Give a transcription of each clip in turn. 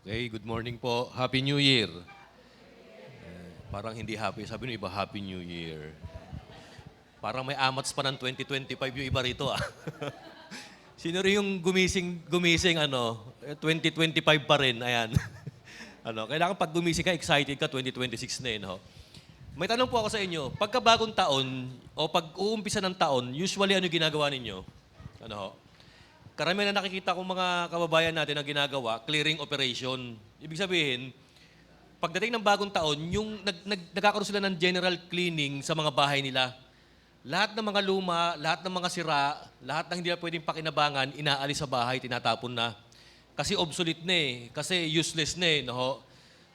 Okay, good morning po. Happy New Year. Parang hindi happy. Sabi ng iba, Happy New Year. Parang may amats pa ng 2025 yung iba rito ah. Sino rin yung gumising 2025 pa rin, ayan. Kailangan pag gumising ka, excited ka, 2026 na no? May tanong po ako sa inyo, pagkabagong taon o pag-uumpisa ng taon, usually ano ginagawa ninyo? Ano ho? Karamihan na nakikita kong mga kababayan natin ang ginagawa, clearing operation. Ibig sabihin, pagdating ng bagong taon, yung nagkakaroon sila ng general cleaning sa mga bahay nila. Lahat ng mga luma, lahat ng mga sira, lahat ng hindi na pwedeng pakinabangan, inaalis sa bahay, tinatapon na. Kasi obsolete na eh, kasi useless na eh. No?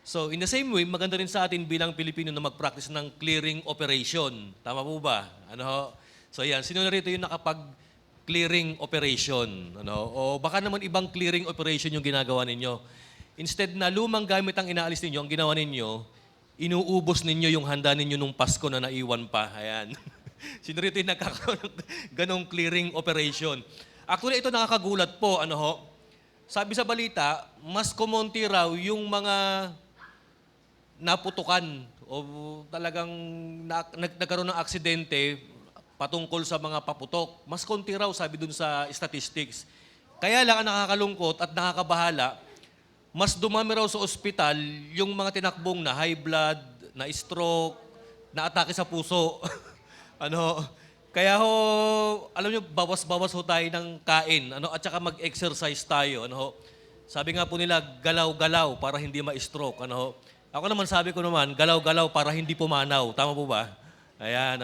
So in the same way, maganda rin sa atin bilang Pilipino na mag-practice ng clearing operation. Tama po ba? Ano ho? So yan, sino na rito yung nakapag-clearing operation? Ano? O baka naman ibang clearing operation yung ginagawa ninyo. Instead na lumang gamit ang inaalis ninyo, ang ginawa ninyo, inuubos ninyo yung handa ninyo nung Pasko na naiwan pa. Ayan. Sino rito yung nagkakaroon ng ganong clearing operation? Actually, ito nakakagulat po. Ano ho? Sabi sa balita, mas kumonti raw yung mga naputukan o talagang nagkaroon ng aksidente patungkol sa mga paputok. Mas konti raw, sabi dun sa statistics. Kaya lang ang nakakalungkot at nakakabahala, mas dumami raw sa ospital yung mga tinakbong na high blood, na stroke, na atake sa puso. ano, kaya ho, alam nyo, bawas-bawas ho tayo ng kain, at saka mag-exercise tayo, Sabi nga po nila, galaw-galaw para hindi ma-stroke, Ako naman sabi ko naman, galaw-galaw para hindi pumanaw. Tama po ba? Ayan,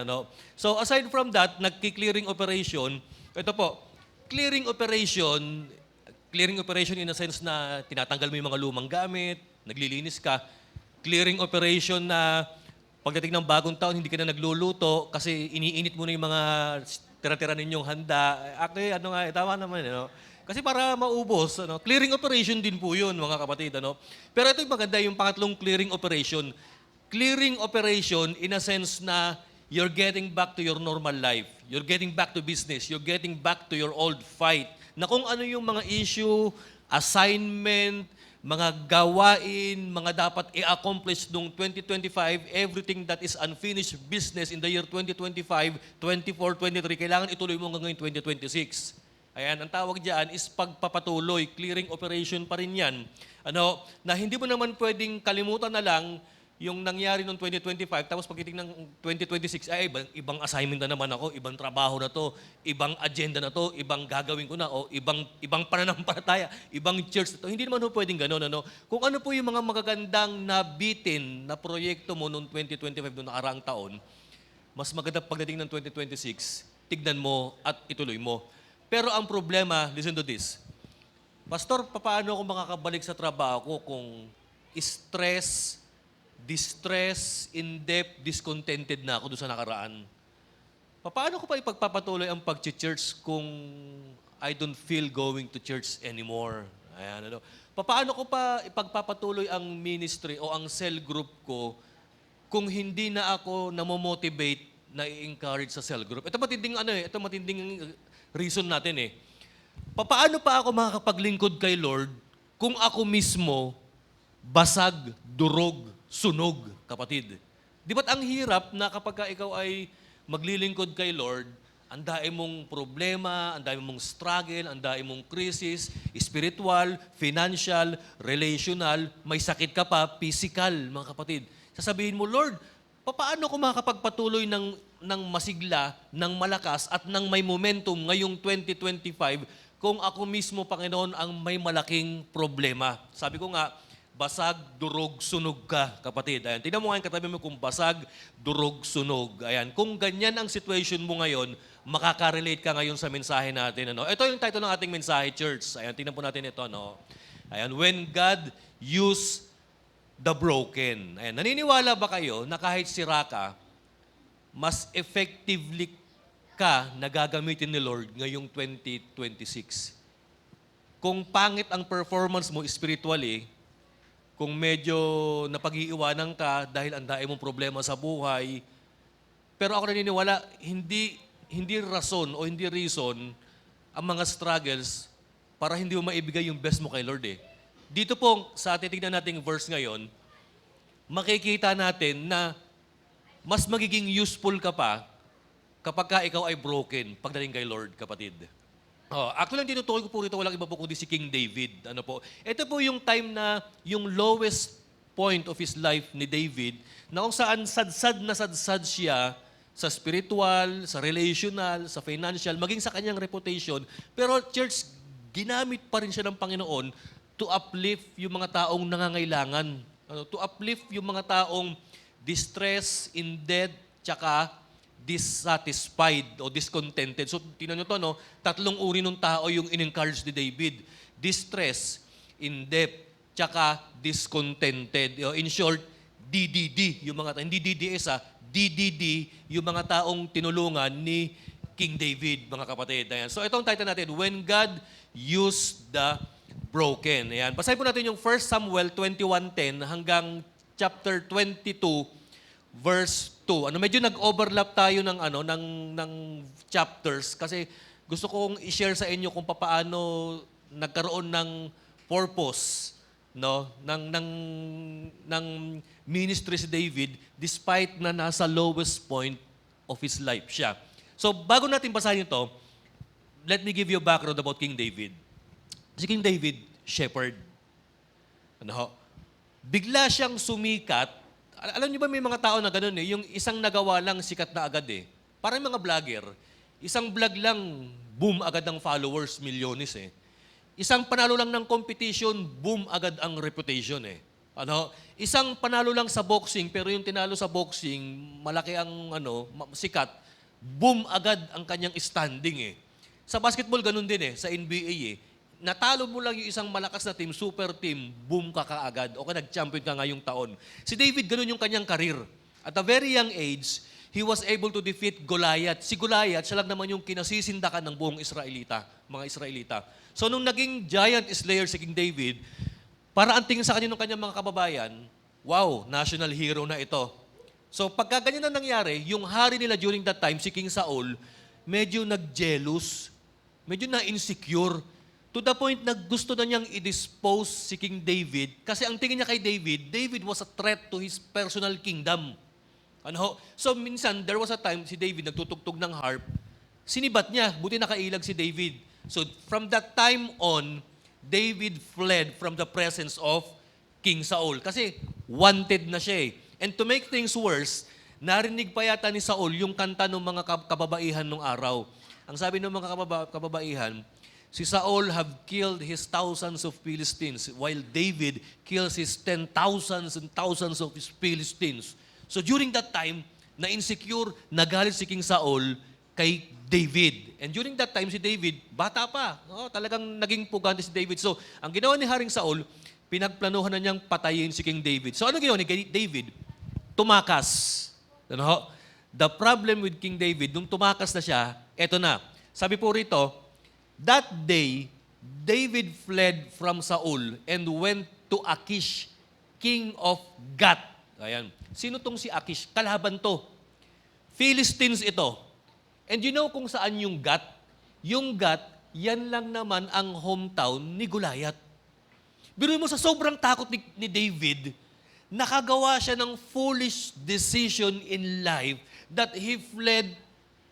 So aside from that, nagki-clearing operation, ito po, clearing operation in a sense na tinatanggal mo yung mga lumang gamit, naglilinis ka. Clearing operation na pagdating ng bagong taon, hindi ka na nagluluto kasi iniinit mo na yung mga tira-tira ninyong handa. Actually, tama naman, Kasi para maubos, clearing operation din po yun, mga kapatid, Pero ito yung maganda, yung pangatlong clearing operation. Clearing operation in a sense na you're getting back to your normal life. You're getting back to business. You're getting back to your old fight. Na kung ano yung mga issue, assignment, mga gawain, mga dapat i-accomplish noong 2025, everything that is unfinished business in the year 2025, 24, 23, kailangan ituloy mo hanggang 2026. Ayan, ang tawag diyan is pagpapatuloy, clearing operation pa rin yan. Na hindi mo naman pwedeng kalimutan na lang yung nangyari noong 2025, tapos pagdating ng 2026, ay ibang assignment na naman ako, ibang trabaho na to, ibang agenda na to, ibang gagawin ko na, o ibang pananampalataya, ibang church na to. Hindi naman ho pwedeng gano'n, Kung ano po yung mga magagandang nabitin na proyekto mo noong 2025, noong nakaraang taon, mas maganda pagdating ng 2026, tignan mo at ituloy mo. Pero ang problema, listen to this. Pastor, paano ako makakabalik sa trabaho ko kung stress, distress, in-depth, discontented na ako doon sa nakaraan? Paano ko pa ipagpapatuloy ang pag-church kung I don't feel going to church anymore? Ayan, Paano ko pa ipagpapatuloy ang ministry o ang cell group ko kung hindi na ako namomotivate na i-encourage sa cell group? Ito matinding reason natin eh. Paano pa ako makakapaglingkod kay Lord kung ako mismo basag, durog, sunog, kapatid? Di ba't ang hirap na kapag ikaw ay maglilingkod kay Lord, ang dami mong problema, ang dami mong struggle, ang dami mong crisis, spiritual, financial, relational, may sakit ka pa, physical, mga kapatid. Sasabihin mo, Lord, paano ko makakapagpatuloy ng masigla, ng malakas, at ng may momentum ngayong 2025 kung ako mismo, Panginoon, ang may malaking problema? Sabi ko nga, basag, durog, sunog ka, kapatid. Ayan. Tingnan mo ngayon katabi mo kung basag, durog, sunog. Ayan. Kung ganyan ang situation mo ngayon, makaka-relate ka ngayon sa mensahe natin. Ito yung title ng ating mensahe, church. Ayan, tingnan po natin ito. Ayan, when God used the broken. Ayan, naniniwala ba kayo na kahit sira ka, mas effectively ka na gagamitin ni Lord ngayong 2026? Kung pangit ang performance mo spiritually, kung medyo napag-iiwanan ka dahil ang dami mong problema sa buhay, pero ako naniniwala, hindi rason o hindi reason ang mga struggles para hindi mo maibigay yung best mo kay Lord eh. dito po sa titignan nating verse ngayon, makikita natin na mas magiging useful ka pa kapag ka ikaw ay broken pagdating kay Lord, kapatid. Actually, ang tinutukoy ko po rito, walang iba po kundi si King David. Ano po? Ito po yung time na yung lowest point of his life ni David, na kung saan sadsad na sadsad siya sa spiritual, sa relational, sa financial, maging sa kanyang reputation. Pero church, ginamit pa rin siya ng Panginoon to uplift yung mga taong nangangailangan. To uplift yung mga taong distress, in debt, tsaka dissatisfied o discontented. So, tingnan nyo to, no? Tatlong uri ng tao yung in-encourage ni David. Distress, in debt, tsaka discontented. In short, DDD, yung mga hindi DDS, DDD, yung mga taong tinulungan ni King David, mga kapatid. Ayan. So, itong title natin, When God Used the Broken. Ayan. Basahin po natin yung 1 Samuel 21:10 hanggang chapter 22, verse 2. Medyo nag-overlap tayo ng chapters kasi gusto kong i-share sa inyo kung paano nagkaroon ng purpose, no, ng ministry si David despite na nasa lowest point of his life siya. So, bago natin basahin ito, let me give you a background about King David. Si King David, shepherd. Bigla siyang sumikat. Alam niyo ba may mga tao na gano'n yung isang nagawa lang sikat na agad Parang mga vlogger, isang vlog lang, boom agad ang followers, milyones Isang panalo lang ng competition, boom agad ang reputation Isang panalo lang sa boxing, pero yung tinalo sa boxing, malaki ang sikat, boom agad ang kanyang standing Sa basketball ganun din sa NBA Natalo mo lang yung isang malakas na team, super team, boom ka kaagad. O nag-champion ka ngayong taon. Si David, ganun yung kanyang karir. At a very young age, he was able to defeat Goliath. Si Goliath, siya lang naman yung kinasisindakan ng buong mga Israelita. So nung naging giant slayer si King David, para ang tingin sa kanya ng kanyang mga kababayan, wow, national hero na ito. So pagka ganyan na nangyari, yung hari nila during that time, si King Saul, medyo nag-jealous, medyo na-insecure, to the point na gusto na niyang i-dispose si King David kasi ang tingin niya kay David, David was a threat to his personal kingdom. So minsan, there was a time si David nagtutugtog ng harp, sinibat niya, buti nakailag si David. So from that time on, David fled from the presence of King Saul kasi wanted na siya And to make things worse, narinig pa yata ni Saul yung kanta ng mga kababaihan nung araw. Ang sabi ng mga kababaihan, si Saul have killed his thousands of Philistines while David kills his 10,000s and thousands of his Philistines. So during that time, na-insecure, nagalit si King Saul kay David. And during that time, si David, bata pa. Talagang naging pugante si David. So ang ginawa ni Haring Saul, pinagplanuhan na niyang patayin si King David. So ano ginawa ni David? Tumakas. The problem with King David, nung tumakas na siya, eto na. Sabi po rito, that day, David fled from Saul and went to Achish, king of Gath. Ayan. Sino tong si Achish? Kalaban to. Philistines ito. And you know kung saan yung Gath? Yung Gath, yan lang naman ang hometown ni Goliath. Biruin mo sa sobrang takot ni David, nakagawa siya ng foolish decision in life that he fled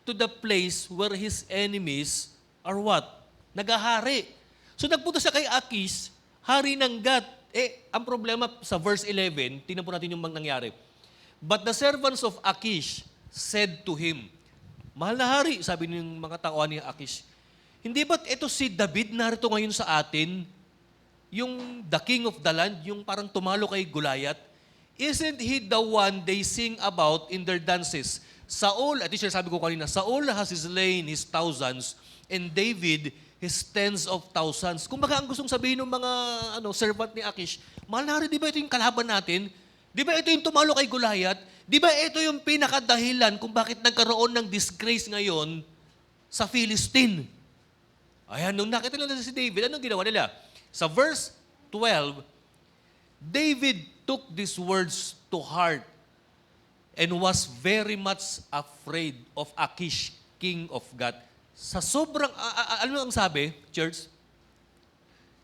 to the place where his enemies are what? Nagahari. So nagpunta siya kay Achish, hari ng Gath. Ang problema sa verse 11, tingnan po natin yung nangyari. But the servants of Achish said to him, mahal na hari, sabi ng mga tauhan ni Achish, hindi ba't ito si David narito ngayon sa atin? Yung the king of the land, yung parang tumalo kay Goliath, isn't he the one they sing about in their dances? Saul, at least sabi ko kanina, Saul has slain his thousands and David his tens of thousands. Kung baka ang gustong sabihin ng mga servant ni Achish, mahal na rin, di ba ito yung kalaban natin? Di ba ito yung tumalo kay Goliath? Di ba ito yung pinakadahilan kung bakit nagkaroon ng disgrace ngayon sa Philistine? Ayan, nung nakita nila si David, anong ginawa nila? Sa verse 12, David took these words to heart and was very much afraid of Achish, king of Gath. Sa sobrang, ano ang sabi, church?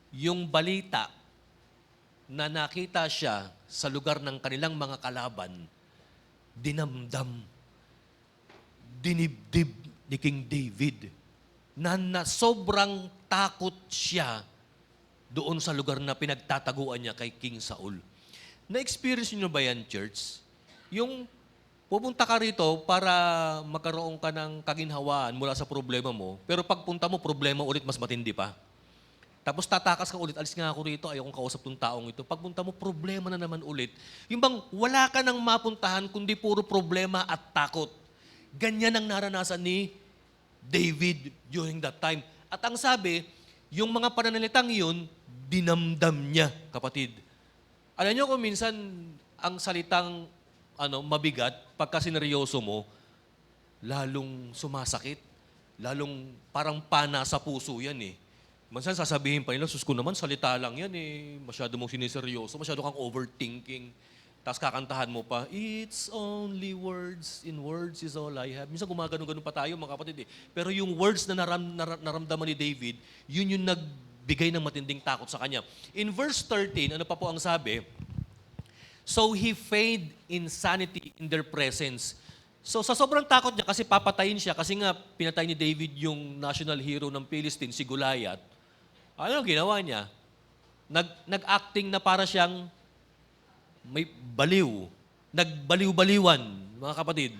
Yung balita na nakita siya sa lugar ng kanilang mga kalaban, dinamdam, dinibdib ni King David na sobrang takot siya doon sa lugar na pinagtataguan niya kay King Saul. Na-experience niyo ba yan, church? Yung pupunta ka rito para magkaroon ka ng kaginhawaan mula sa problema mo, pero pagpunta mo, problema ulit mas matindi pa. Tapos tatakas ka ulit, alis nga ako rito, ayaw kong kausap tong taong ito. Pagpunta mo, problema na naman ulit. Yung bang wala ka nang mapuntahan, kundi puro problema at takot. Ganyan ang naranasan ni David during that time. At ang sabi, yung mga pananalitang yun, dinamdam niya, kapatid. Alam niyo kung minsan, ang salitang mabigat, pagka sineryoso mo, lalong sumasakit, lalong parang pana sa puso yan eh. Minsan sasabihin pa nila, sus ko naman, salita lang yan eh. Masyado mong siniseryoso, masyado kang overthinking. Tapos kakantahan mo pa, it's only words, in words is all I have. Minsan gumagano-gano pa tayo mga kapatid eh. Pero yung words na naramdaman ni David, yun yung nagbigay ng matinding takot sa kanya. In verse 13, ano pa po ang sabi? So he feigned insanity in their presence. So sa sobrang takot niya, kasi papatayin siya, kasi nga pinatay ni David yung national hero ng Philistine, si Goliath. Ano ginawa niya? Nag-acting na para siyang may baliw. Nagbaliw-baliwan, mga kapatid.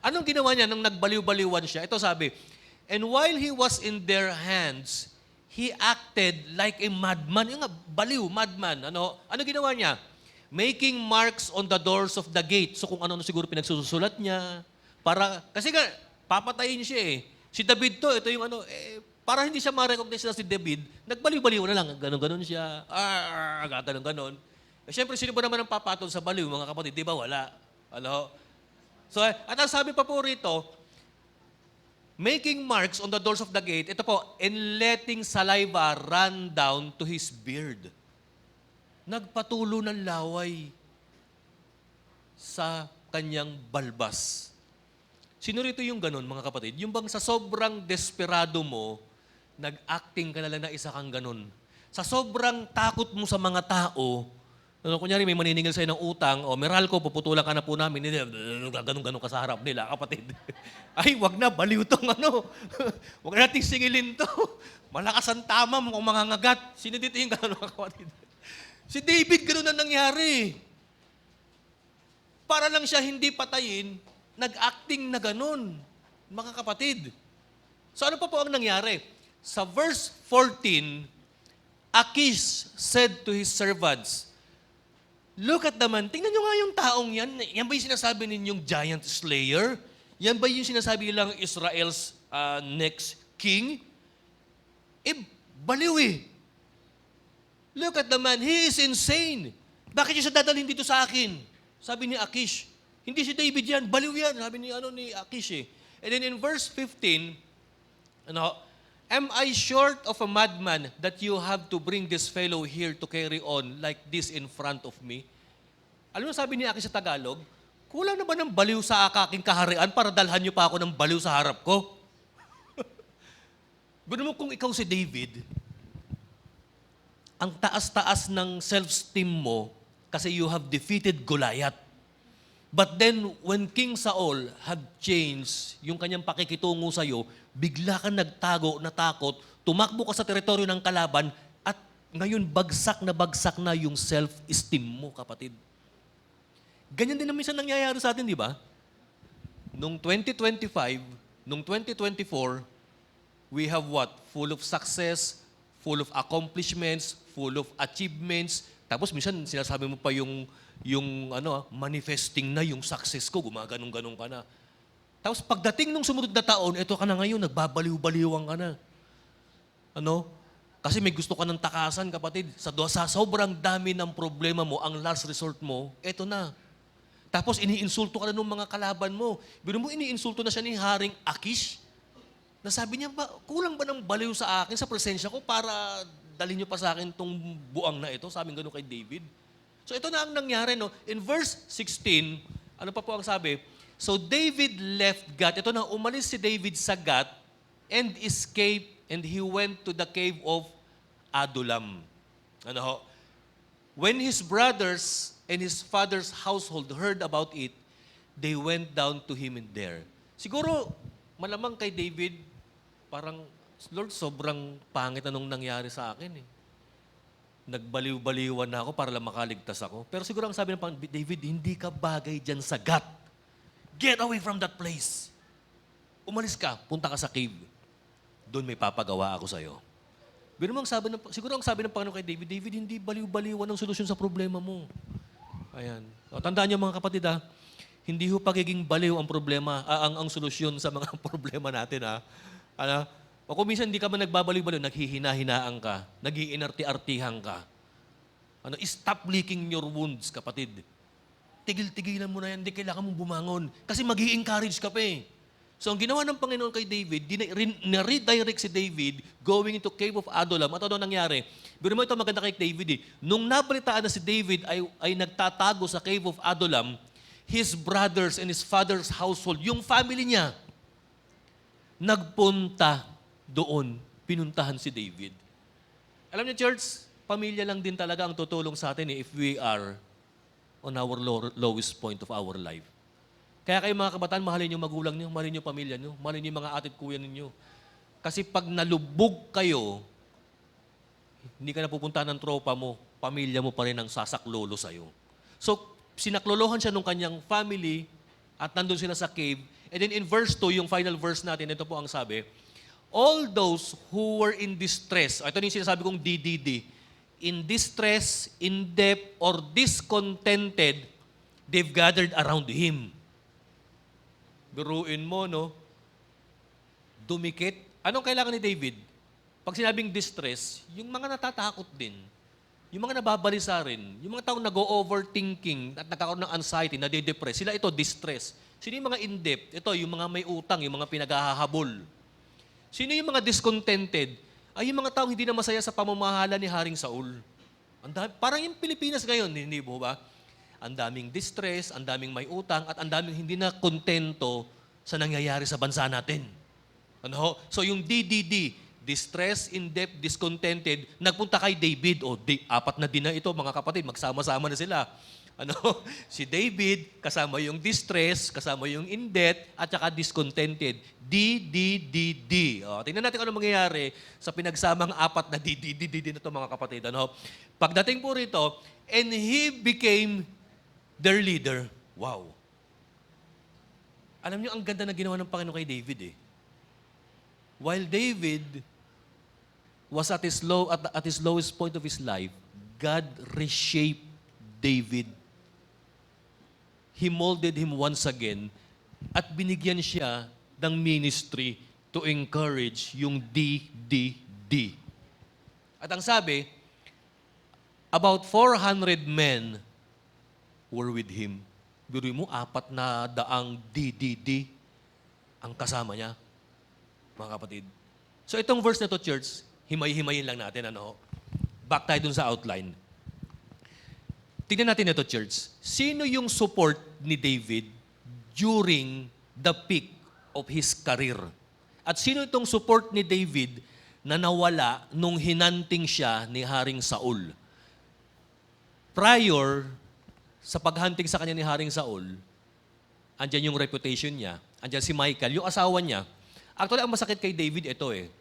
Anong ginawa niya nang nagbaliw-baliwan siya? Ito sabi, and while he was in their hands, he acted like a madman. Yung nga, baliw, madman. Ano ginawa niya? Making marks on the doors of the gate. So kung ano siguro pinagsusulat niya. Kasi nga, papatayin siya eh. Si David to, ito yung para hindi siya ma-recognize na si David, nagbaliw-baliw na lang. Ganon-ganon siya. Ganon-ganon. Eh, siyempre, sino ba naman ang papatol sa baliw, mga kapatid? Di ba wala? So, at ang sabi pa po rito, making marks on the doors of the gate, ito po, and letting saliva run down to his beard. Nagpatulo ng laway sa kanyang balbas. Sino rito yung ganon, mga kapatid? Yung bang sa sobrang desperado mo, nag-acting ka na lang na isa kang ganon. Sa sobrang takot mo sa mga tao, kunyari may maniningil sa'yo ng utang, Meralco, puputulan ka na po namin, ganun-ganun ka sa harap nila, kapatid. Ay, wag na, baliw tong wag nating singilin to. Malakas ang tama mo kung mangangagat. Sino dito yung ganun, mga kapatid? Si David, ganun na nangyari. Para lang siya hindi patayin, nag-acting na ganun, mga kapatid. So ano pa po ang nangyari? Sa verse 14, Achish said to his servants, look at the man. Tingnan nyo nga yung taong yan. Yan ba yung sinasabi ninyong giant slayer? Yan ba yung sinasabi nilang Israel's next king? Baliw eh. Look at the man. He is insane. Bakit yung siya dadalhin dito sa akin? Sabi ni Achish. Hindi si David yan. Baliw yan. Sabi ni Achish eh. And then in verse 15, am I short of a madman that you have to bring this fellow here to carry on like this in front of me? Alam mo sabi ni Achish sa Tagalog, kulang na ba ng baliw sa aking kaharian para dalhan niyo pa ako ng baliw sa harap ko? Ganoon mo kung ikaw si David, ang taas-taas ng self-esteem mo kasi you have defeated Goliath. But then, when King Saul had changed yung kanyang pakikitungo sa'yo, bigla kang nagtago, natakot, tumakbo ka sa teritoryo ng kalaban, at ngayon bagsak na yung self-esteem mo, kapatid. Ganyan din na minsan nangyayari sa atin, di ba? Noong 2025, noong 2024, we have what? Full of success, full of accomplishments, full of achievements. Tapos minsan sinasabi mo pa yung manifesting na yung success ko, gumaganong-ganong ka na. Tapos pagdating nung sumunod na taon, eto ka na ngayon, nagbabaliw-baliwang ka na. Kasi may gusto ka ng takasan, kapatid. Sa sobrang dami ng problema mo, ang last resort mo, eto na. Tapos iniinsulto ka na ng mga kalaban mo. Biro mo, iniinsulto na siya ni Haring Achish. Nasabi niya, kulang ba ng baliw sa akin, sa presensya ko, para dalhin niyo pa sa akin tong buang na ito? Sabi gano'n kay David. So ito na ang nangyari, no? In verse 16, ano pa po ang sabi? So David left Gath. Ito na, umalis si David sa Gath and escaped, and he went to the cave of Adullam. Ano ho? When his brothers and his father's household heard about it, they went down to him in there. Siguro, malamang kay David, parang, Lord, sobrang pangit anong nangyari sa akin eh. Nagbaliw-baliwan na ako para lang makaligtas ako. Pero siguro ang sabi ng Panginoon, David, hindi ka bagay dyan sa Gat. Get away from that place. Umalis ka, punta ka sa cave. Doon may papagawa ako sa'yo. Pero siguro ang sabi ng Panginoon kay David, David, hindi baliw-baliwan ang solusyon sa problema mo. Ayan. O, tandaan niyo mga kapatid hindi ho pagiging baliw ang problema, ang solusyon sa mga problema natin Ano? O kung minsan hindi ka man nagbabaliw-baliw, naghihina-hinaan ka, nag-iinarti-artihan ka. Ano? Stop licking your wounds, kapatid. Tigil-tigilan mo na yan, hindi kailangan mong bumangon. Kasi mag-i-encourage ka pa eh. So ang ginawa ng Panginoon kay David, na-redirect si David going into Cave of Adullam. At ano nangyari? Pero mo ito maganda kay David Nung nabalitaan na si David ay nagtatago sa Cave of Adullam, his brothers and his father's household, yung family niya, nagpunta doon, pinuntahan si David. Alam niyo, church, pamilya lang din talaga ang tutulong sa atin if we are on our lowest point of our life. Kaya kayo mga kabataan, mahalin yung magulang niyo, mahalin yung pamilya niyo, mahalin yung mga atit kuya ninyo. Kasi pag nalubog kayo, hindi ka na pupunta ng tropa mo, pamilya mo pa rin ang sasaklolo sa'yo. So, sinaklolohan siya nung kanyang family at nandun sila sa cave. And then in verse 2, yung final verse natin, ito po ang sabi, all those who were in distress, ito yung sinasabi kong DDD, in distress, in debt, or discontented, they've gathered around him. Biruin mo, no? Dumikit. Anong kailangan ni David? Pag sinabing distress, yung mga natatakot din, yung mga nababalisa rin, yung mga taong nag-overthinking at nagkakaroon ng anxiety, nade-depress, sila ito, distress. Sino yung mga in-debt? Ito, yung mga may utang, yung mga pinaghahabol. Sino yung mga discontented? Ay yung mga taong hindi na masaya sa pamamahala ni Haring Saul. Parang yung Pilipinas ngayon, hindi mo ba? Ang daming distress, ang daming may utang, at ang daming hindi na kontento sa nangyayari sa bansa natin. Ano ho? So yung DDD, distress, in-debt, discontented, nagpunta kay David. Apat na din na ito, mga kapatid, magsama-sama na sila. Ano? Si David, kasama yung distress, kasama yung in-debt, at saka discontented. D. Tingnan natin kung ano mangyayari sa pinagsamang apat na D na ito, mga kapatid. Ano? Pagdating po rito, and he became their leader. Wow. Alam niyo, ang ganda na ginawa ng Panginoon kay David eh. While David was at his lowest point of his life, God reshaped David. He molded him once again at binigyan siya ng ministry to encourage yung DDD. At ang sabi, about 400 men were with him. Biruin mo, 400 DDD ang kasama niya, mga kapatid. So itong verse na to, church, himay-himayin lang natin. Back tayo dun sa outline. Tingnan natin ito, church. Sino yung support ni David during the peak of his career? At sino itong support ni David na nawala nung hinanting siya ni Haring Saul? Prior sa paghunting sa kanya ni Haring Saul, andyan yung reputation niya, andyan si Michal, yung asawa niya. Actually, ang masakit kay David, ito eh.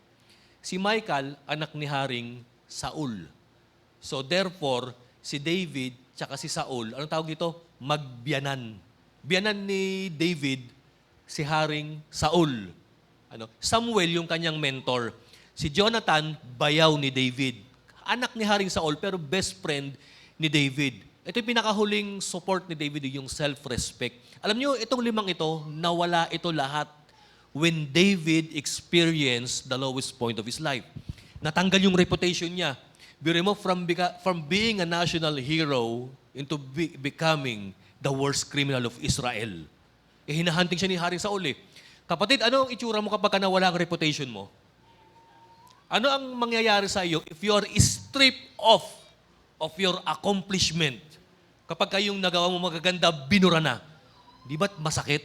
Si Michal, anak ni Haring Saul. So therefore, si David tsaka si Saul, anong tawag dito? Magbiyanan. Biyanan ni David si Haring Saul. Samuel yung kanyang mentor. Si Jonathan, bayaw ni David. Anak ni Haring Saul, pero best friend ni David. Ito yung pinakahuling support ni David, yung self-respect. Alam niyo, itong limang ito, nawala ito lahat when David experienced the lowest point of his life. Natanggal yung reputation niya. Biro mo, from being a national hero into becoming the worst criminal of Israel. Hinahunting siya ni Haring Saul eh. Kapatid, ano ang itsura mo kapag nawala ang reputation mo? Ano ang mangyayari sa iyo if you are stripped of your accomplishment? Kapag kayong nagawa mo magaganda, binura na. Di ba't masakit?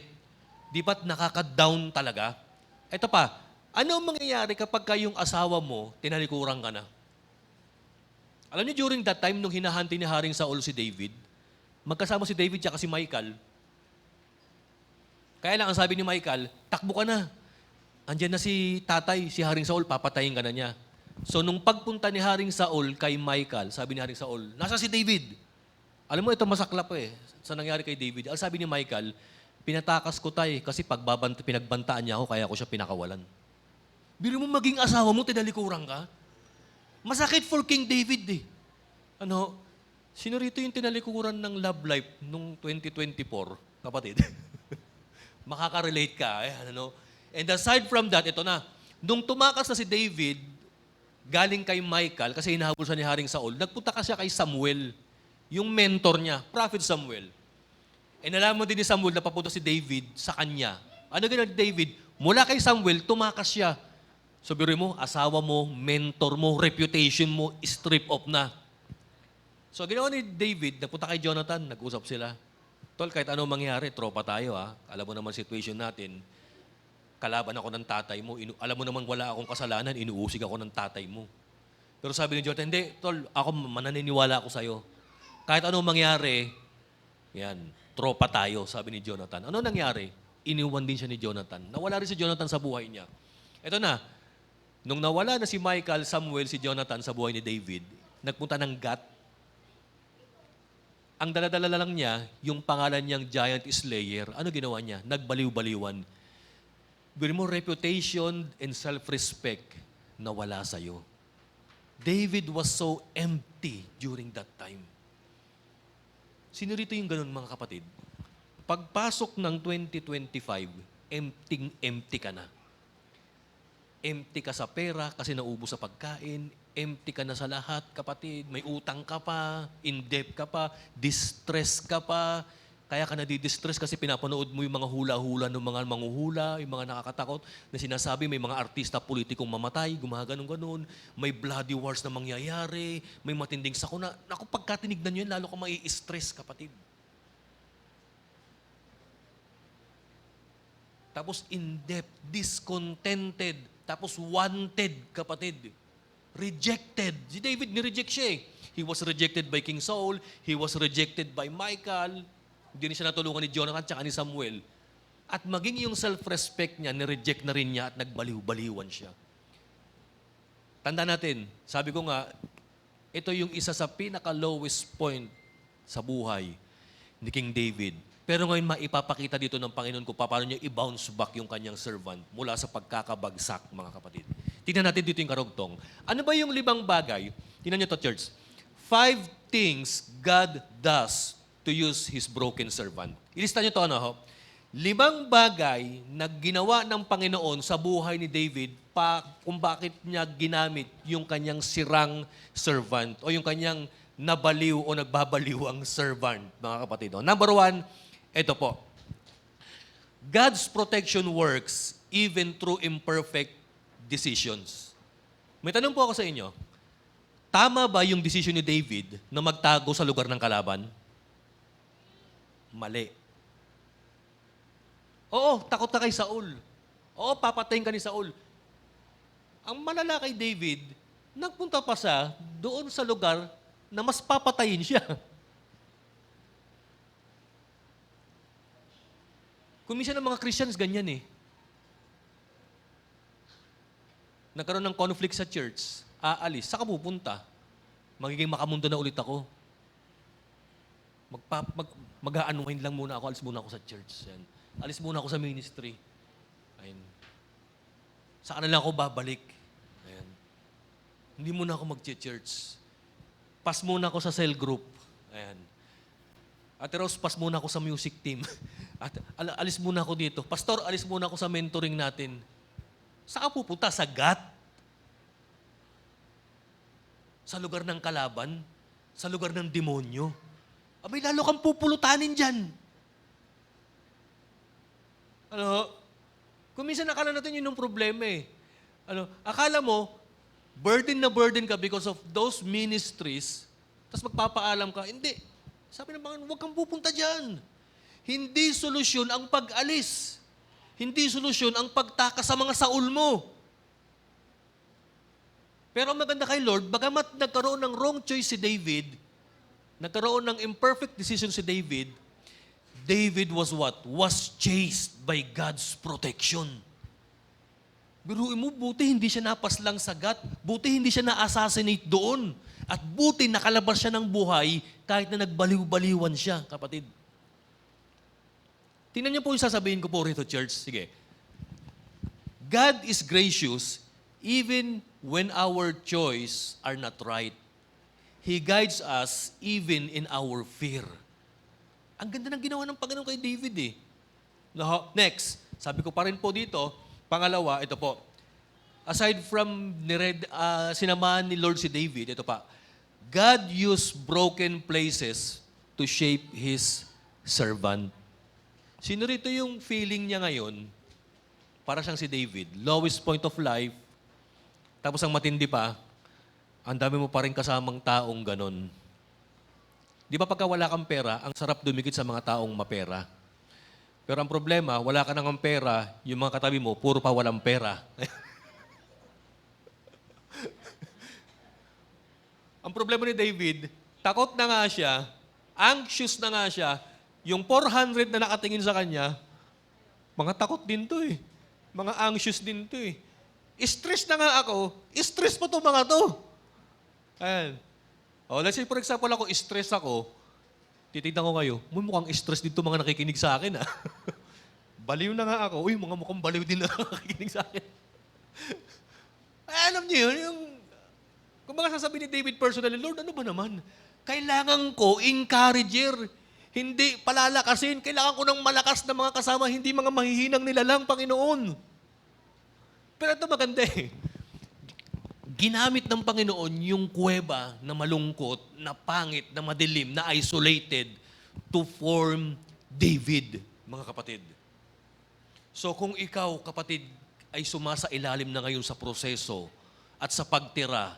Di ba't nakaka-down talaga? Ito pa, ano ang mangyayari kapag kayong asawa mo, tinalikuran ka na? Alam niyo, during that time, nung hinahanti ni Haring Saul si David, magkasama si David at si Michal. Kaya lang, ang sabi ni Michal, takbo ka na. Andiyan na si tatay, si Haring Saul, papatayin ka na niya. So, nung pagpunta ni Haring Saul kay Michal, sabi ni Haring Saul, nasa si David? Alam mo, ito masaklap sa nangyari kay David. Ang sabi ni Michal, pinatakas ko tay kasi pinagbantaan niya ako, kaya ako siya pinakawalan. Biro mo maging asawa mo, tinalikuran ka? Masakit for King David sino rito yung tinalikuran ng love life nung 2024, kapatid? Makaka-relate ka. And aside from that, ito na. Nung tumakas na si David, galing kay Michal, kasi hinahabol siya ni Haring Saul, nagpunta ka siya kay Samuel, yung mentor niya, Prophet Samuel. And alam mo din ni Samuel na papunta si David sa kanya. Ano gano'n ni David? Mula kay Samuel, tumakas siya. So, biro mo, asawa mo, mentor mo, reputation mo, strip off na. So, ginawa ni David, napunta kay Jonathan, nag-usap sila. Tol, kahit anong mangyari, tropa tayo Alam mo naman situation natin. Kalaban ako ng tatay mo. Alam mo naman wala akong kasalanan, inuusig ako ng tatay mo. Pero sabi ni Jonathan, hindi, tol, ako mananiniwala ako sa'yo. Kahit anong mangyari, yan, tropa tayo, sabi ni Jonathan. Ano nangyari? Iniwan din siya ni Jonathan. Nawala rin si Jonathan sa buhay niya. Ito na, nung nawala na si Michal, Samuel, si Jonathan sa buhay ni David, nagpunta ng Gat. Ang daladala lang niya, yung pangalan niyang Giant Slayer. Ano ginawa niya? Nagbaliw-baliwan. Biro mo, reputation and self-respect nawala sa'yo. David was so empty during that time. Sino rito yung ganun, mga kapatid? Pagpasok ng 2025, empty ka na. Empty ka sa pera kasi naubos sa pagkain. Empty ka na sa lahat, kapatid. May utang ka pa, in debt ka pa, distress ka pa. Kaya ka nadidistress kasi pinapanood mo yung mga hula-hula ng mga manguhula, yung mga nakakatakot na sinasabi may mga artista politikong mamatay, gumaganon-ganon, may bloody wars na mangyayari, may matinding sakuna. Naku, pagka tinignan nyo yun, lalo ka mai-stress, kapatid. Tapos in debt, discontented, tapos wanted, kapatid. Rejected. Si David, nireject siya He was rejected by King Saul, he was rejected by Michal, hindi siya natulungan ni Jonathan at ni Samuel. At maging yung self-respect niya, nireject na rin niya at nagbaliw-baliwan siya. Tanda natin, sabi ko nga, ito yung isa sa pinaka-lowest point sa buhay ni King David. Pero ngayon maipapakita dito ng Panginoon kung paano niya i-bounce back yung kanyang servant mula sa pagkakabagsak, mga kapatid. Tingnan natin dito yung karugtong. Ano ba yung 5 bagay? Tingnan niyo to, church. 5 things God does to use His broken servant. Ilista niyo to, 5 bagay na ginawa ng Panginoon sa buhay ni David kung bakit niya ginamit yung kanyang sirang servant o yung kanyang nabaliw o nagbabaliw ang servant, mga kapatid. Number 1, ito po. God's protection works even through imperfect decisions. May tanong po ako sa inyo. Tama ba yung decision ni David na magtago sa lugar ng kalaban? Mali. Oo, takot ka kay Saul. Oo, papatayin ka ni Saul. Ang malala kay David, nagpunta pa siya doon sa lugar na mas papatayin siya. Kung minsan ng mga Christians, ganyan Nagkaroon ng conflict sa church, aalis, saka pupunta. Magiging makamundo na ulit ako. Mag-aanuhin lang muna ako, alis muna ako sa church. Yan. Alis muna ako sa ministry. Ayun. Saka na lang ako babalik. Ayan. Hindi muna ako mag-church. Pass muna ako sa cell group. Ayan. Ate Rose, pass muna ako sa music team. At alis muna ako dito. Pastor, alis muna ako sa mentoring natin. Saan pupunta? Sa GAT? Sa lugar ng kalaban? Sa lugar ng demonyo? Abay, lalo kang pupulutanin dyan. Kung minsan nakala natin yun yung problema akala mo, burden na burden ka because of those ministries, tapos magpapaalam ka, hindi. Sabi ng Panginoon, huwag kang pupunta dyan. Hindi solusyon ang pag-alis. Hindi solusyon ang pagtakas sa mga Saul mo. Pero ang maganda kay Lord, bagamat nagkaroon ng wrong choice si David, nagkaroon ng imperfect decision si David, David was what? Was chased by God's protection. Biruin mo, buti hindi siya napaslang sa gat, buti hindi siya na-assassinate doon, at buti nakalabas siya ng buhay kahit na nagbaliw-baliwan siya, kapatid. Tingnan niyo po yung sasabihin ko po rito, church. Sige. God is gracious even when our choice are not right. He guides us even in our fear. Ang ganda ng ginawa ng Panginoon kay David eh. Next, sabi ko pa rin po dito, pangalawa, ito po. Aside from sinamahan ni Lord si David, ito pa. God used broken places to shape His servant. Sino rito yung feeling niya ngayon? Para siyang si David. Lowest point of life. Tapos ang matindi pa, ang dami mo pa rin kasamang taong ganon. Di ba pagka wala kang pera, ang sarap dumikit sa mga taong mapera. Pero ang problema, wala ka nang pera, yung mga katabi mo, puro pa walang pera. Ang problema ni David, takot na nga siya, anxious na nga siya, yung 400 na nakatingin sa kanya, mga takot din to eh. Mga anxious din to eh. Stress na nga ako, stress pa to mga to. Ayan. Oh, let's say for example ako, stress ako, titignan ko kayo, mukhang stress dito mga nakikinig sa akin ah. Baliw na nga ako, uy, mga mukhang baliw din na nakikinig sa akin. Ay, alam niyo yun, yung, kung mga sasabihin ni David personally, Lord, ano ba naman? Kailangan ko encourager, hindi palalakasin. Kailangan ko ng malakas na mga kasama, hindi mga mahihinang nilalang, Panginoon. Pero ito maganda eh. Ginamit ng Panginoon yung kuweba na malungkot, na pangit, na madilim, na isolated to form David, mga kapatid. So kung ikaw, kapatid, ay sumasa ilalim na ngayon sa proseso at sa pagtira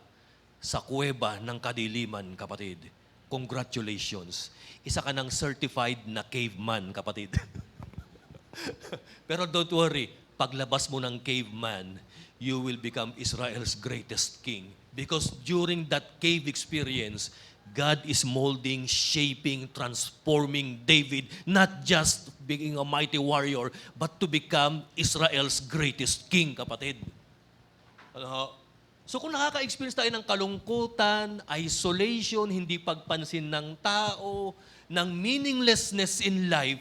sa kuweba ng kadiliman, kapatid, congratulations. Isa ka ng certified na caveman, kapatid. Pero don't worry, paglabas mo ng caveman, you will become Israel's greatest king. Because during that cave experience, God is molding, shaping, transforming David, not just being a mighty warrior, but to become Israel's greatest king, kapatid. Ano? So kung nakaka-experience tayo ng kalungkutan, isolation, hindi pagpansin ng tao, ng meaninglessness in life,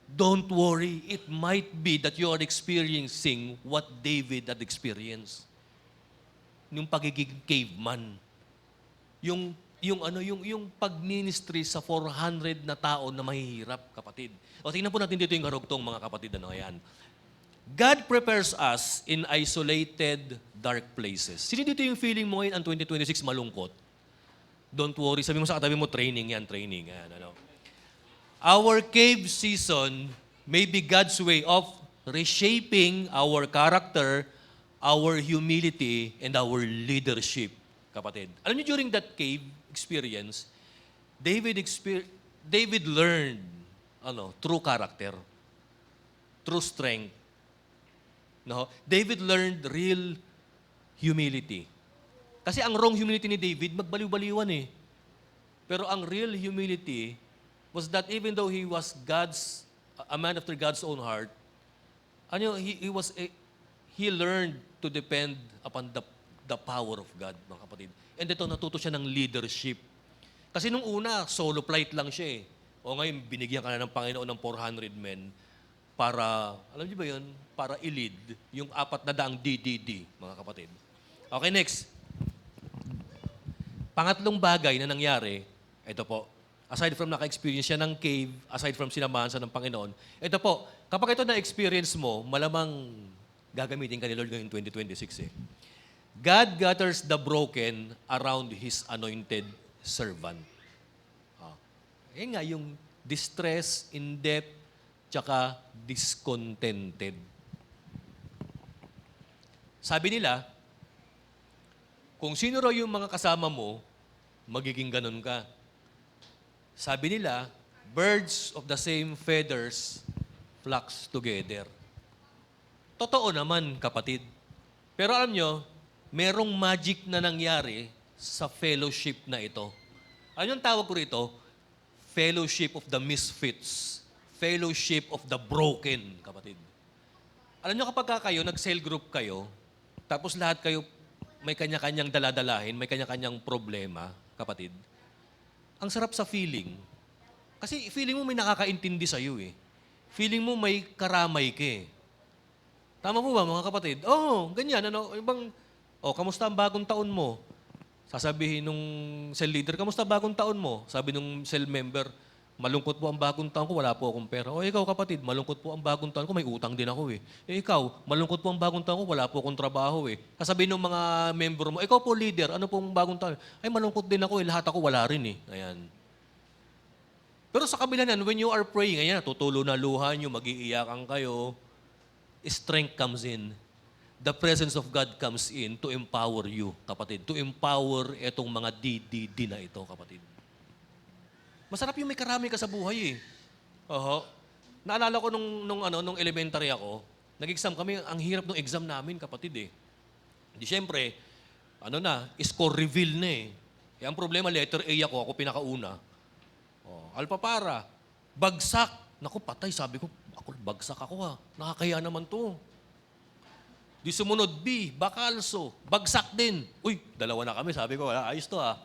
don't worry, it might be that you are experiencing what David had experienced. Yung pagiging caveman. Yung pag-ministry sa 400 na tao na mahihirap, kapatid. O tingnan po natin dito yung karugtong, mga kapatid. Ano yan? God prepares us in isolated, dark places. Sino dito yung feeling mo ngayon ang 2026 malungkot? Don't worry, sabi mo sa katabi mo, training yan, training. Yan, ano? Our cave season may be God's way of reshaping our character, our humility, and our leadership, kapatid. Alam niyo, during that cave experience, David learned true character, true strength. No? David learned real humility. Kasi ang wrong humility ni David, magbaliw-baliwan eh. Pero ang real humility was that even though he was a man after God's own heart, he learned to depend upon the power of God, mga kapatid. And ito, natuto siya ng leadership. Kasi nung una, solo flight lang siya eh. O ngayon, binigyan ka na ng Panginoon ng 400 men para, alam niyo ba yun? Para i-lead yung 400 DDD, mga kapatid. Okay, next. Pangatlong bagay na nangyari, ito po, aside from naka-experience siya ng cave, aside from sinamahan sa ng Panginoon, ito po, kapag ito na-experience mo, malamang gagamitin ka ni Lord ngayong 2026 eh. God gathers the broken around His anointed servant. Yan nga, yung distress, in-depth, tsaka discontented. Sabi nila, kung sino raw yung mga kasama mo, magiging ganun ka. Sabi nila, birds of the same feathers flocks together. Totoo naman, kapatid. Pero alam nyo, merong magic na nangyari sa fellowship na ito. Ano yung tawag ko rito? Fellowship of the misfits. Fellowship of the broken, kapatid. Alam nyo kapag kayo, nag-cell group kayo, tapos lahat kayo may kanya-kanyang daladalahin, may kanya-kanyang problema, kapatid. Ang sarap sa feeling. Kasi feeling mo may nakakaintindi sa'yo eh. Feeling mo may karamay ka eh. Tama po ba mga kapatid? Oo, ganyan. Kamusta ang bagong taon mo? Sasabihin nung cell leader, kamusta bagong taon mo? Sabi nung cell member, malungkot po ang bagong taon ko, wala po akong pera. O ikaw kapatid, malungkot po ang bagong taon ko, may utang din ako eh. Ikaw, malungkot po ang bagong taon ko, wala po akong trabaho eh. Sasabihin ng mga member mo, ikaw po leader, ano pong bagong taon? Ay, malungkot din ako eh, lahat ako wala rin eh. Ayan. Pero sa kabila nan, when you are praying, ayan, tutulo na luha nyo, mag-iiyakan kayo, strength comes in. The presence of God comes in to empower you, kapatid. To empower itong mga DDD na ito, kapatid. Masarap yung may karami ka sa buhay eh. Oho. Naalala ko nung elementary ako, nag-exam kami, ang hirap ng exam namin, kapatid eh. Di syempre, score reveal na eh. Ang problema, letter A ako pinakauna. Alpha para, bagsak. Naku, patay, sabi ko, bagsak ako ha. Nakakaya naman to. Di sumunod, B, bakalso, bagsak din. Uy, dalawa na kami, sabi ko, ayos to ha.